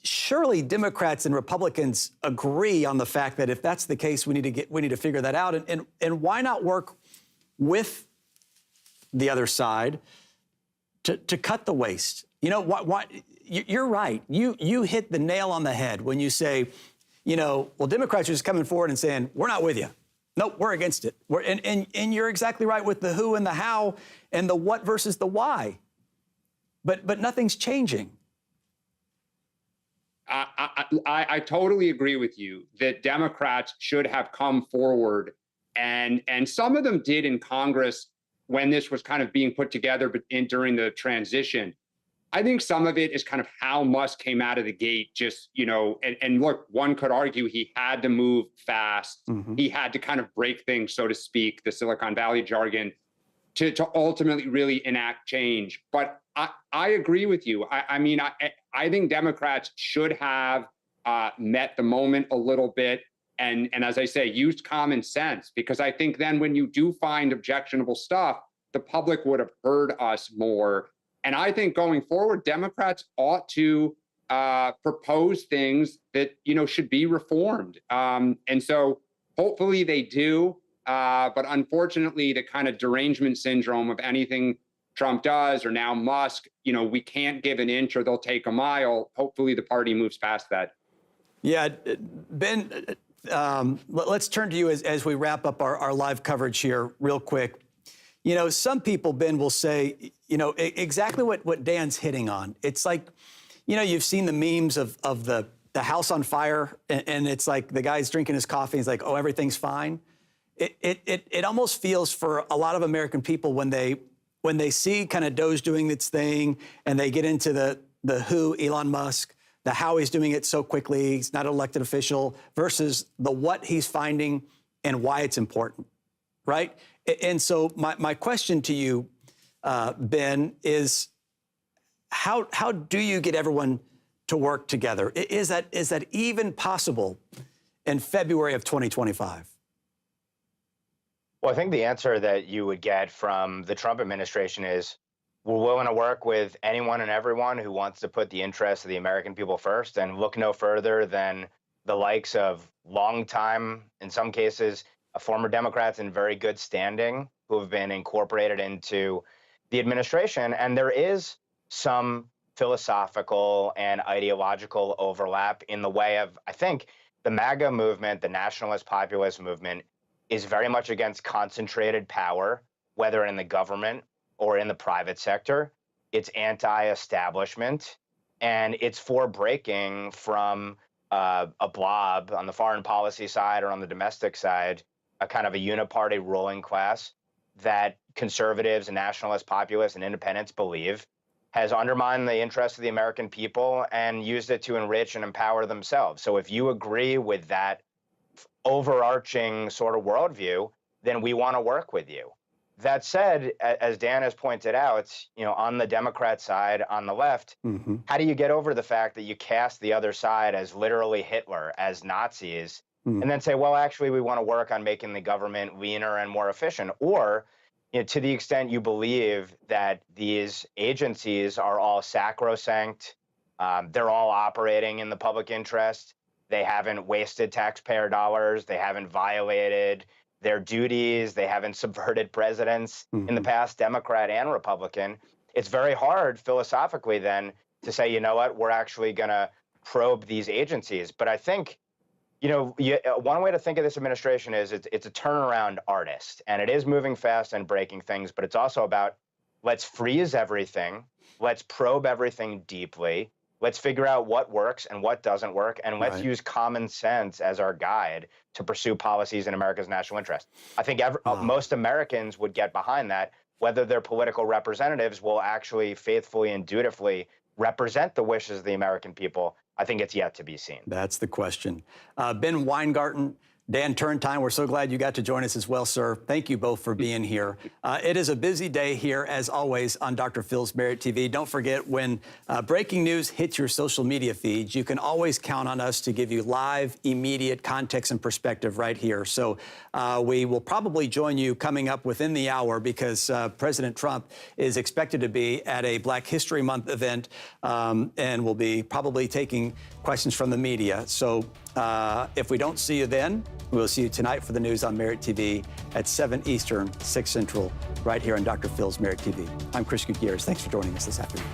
surely Democrats and Republicans agree on the fact that if that's the case, we need to figure that out. And why not work with the other side to cut the waste? You know, you're right. You hit the nail on the head when you say, you know, well, Democrats are just coming forward and saying, we're not with you. Nope, we're against it. And you're exactly right with the who and the how and the what versus the why. But nothing's changing. I totally agree with you that Democrats should have come forward, and some of them did in Congress when this was kind of being put together during the transition. I think some of it is kind of how Musk came out of the gate, just, you know, and look, one could argue he had to move fast. Mm-hmm. He had to kind of break things, so to speak, the Silicon Valley jargon, to ultimately really enact change. But I agree with you. I mean, I think Democrats should have met the moment a little bit and as I say, used common sense, because I think then when you do find objectionable stuff, the public would have heard us more. And I think going forward, Democrats ought to propose things that, you know, should be reformed. And so hopefully they do. But unfortunately, the kind of derangement syndrome of anything Trump does, or now Musk, you know, we can't give an inch or they'll take a mile. Hopefully the party moves past that. Yeah, Ben, let's turn to you as we wrap up our live coverage here real quick. You know, some people, Ben, will say, you know, exactly what Dan's hitting on. It's like, you know, you've seen the memes of the house on fire, and it's like the guy's drinking his coffee, he's like, oh, everything's fine. It almost feels for a lot of American people when they see kind of Doge doing its thing and they get into the who, Elon Musk, the how he's doing it so quickly, he's not an elected official, versus the what he's finding and why it's important, right? And so my question to you, Ben, is how do you get everyone to work together? Is that even possible in February of 2025? Well, I think the answer that you would get from the Trump administration is we're willing to work with anyone and everyone who wants to put the interests of the American people first, and look no further than the likes of longtime, in some cases, former Democrats in very good standing who have been incorporated into the administration. And there is some philosophical and ideological overlap in the way of, I think, the MAGA movement, the nationalist populist movement, is very much against concentrated power, whether in the government or in the private sector. It's anti-establishment, and it's for breaking from a blob on the foreign policy side or on the domestic side, a kind of a uniparty ruling class that conservatives and nationalists, populists, and independents believe has undermined the interests of the American people and used it to enrich and empower themselves. So if you agree with that overarching sort of worldview, then we want to work with you. That said, as Dan has pointed out, on the Democrat side, on the left, how do you get over the fact that you cast the other side as literally Hitler, as Nazis, and then say, well, actually, we want to work on making the government leaner and more efficient? Or, to the extent you believe that these agencies are all sacrosanct, they're all operating in the public interest, they haven't wasted taxpayer dollars, they haven't violated their duties, they haven't subverted presidents in the past, Democrat and Republican, it's very hard philosophically then to say, you know what, we're actually going to probe these agencies. But I think, one way to think of this administration is it's a turnaround artist, and it is moving fast and breaking things, but it's also about let's freeze everything, let's probe everything deeply, let's figure out what works and what doesn't work, and let's use common sense as our guide to pursue policies in America's national interest. I think most Americans would get behind that. Whether their political representatives will actually faithfully and dutifully represent the wishes of the American people, I think it's yet to be seen. That's the question. Ben Weingarten, Dan Turntine, we're so glad you got to join us as well, sir. Thank you both for being here. It is a busy day here, as always, on Dr. Phil's Merit TV. Don't forget, when breaking news hits your social media feeds, you can always count on us to give you live, immediate context and perspective right here. So we will probably join you coming up within the hour, because President Trump is expected to be at a Black History Month event and will be probably taking questions from the media. So if we don't see you then, we'll see you tonight for the news on Merit TV at 7 Eastern, 6 Central, right here on Dr. Phil's Merit TV. I'm Chris Gutierrez. Thanks for joining us this afternoon.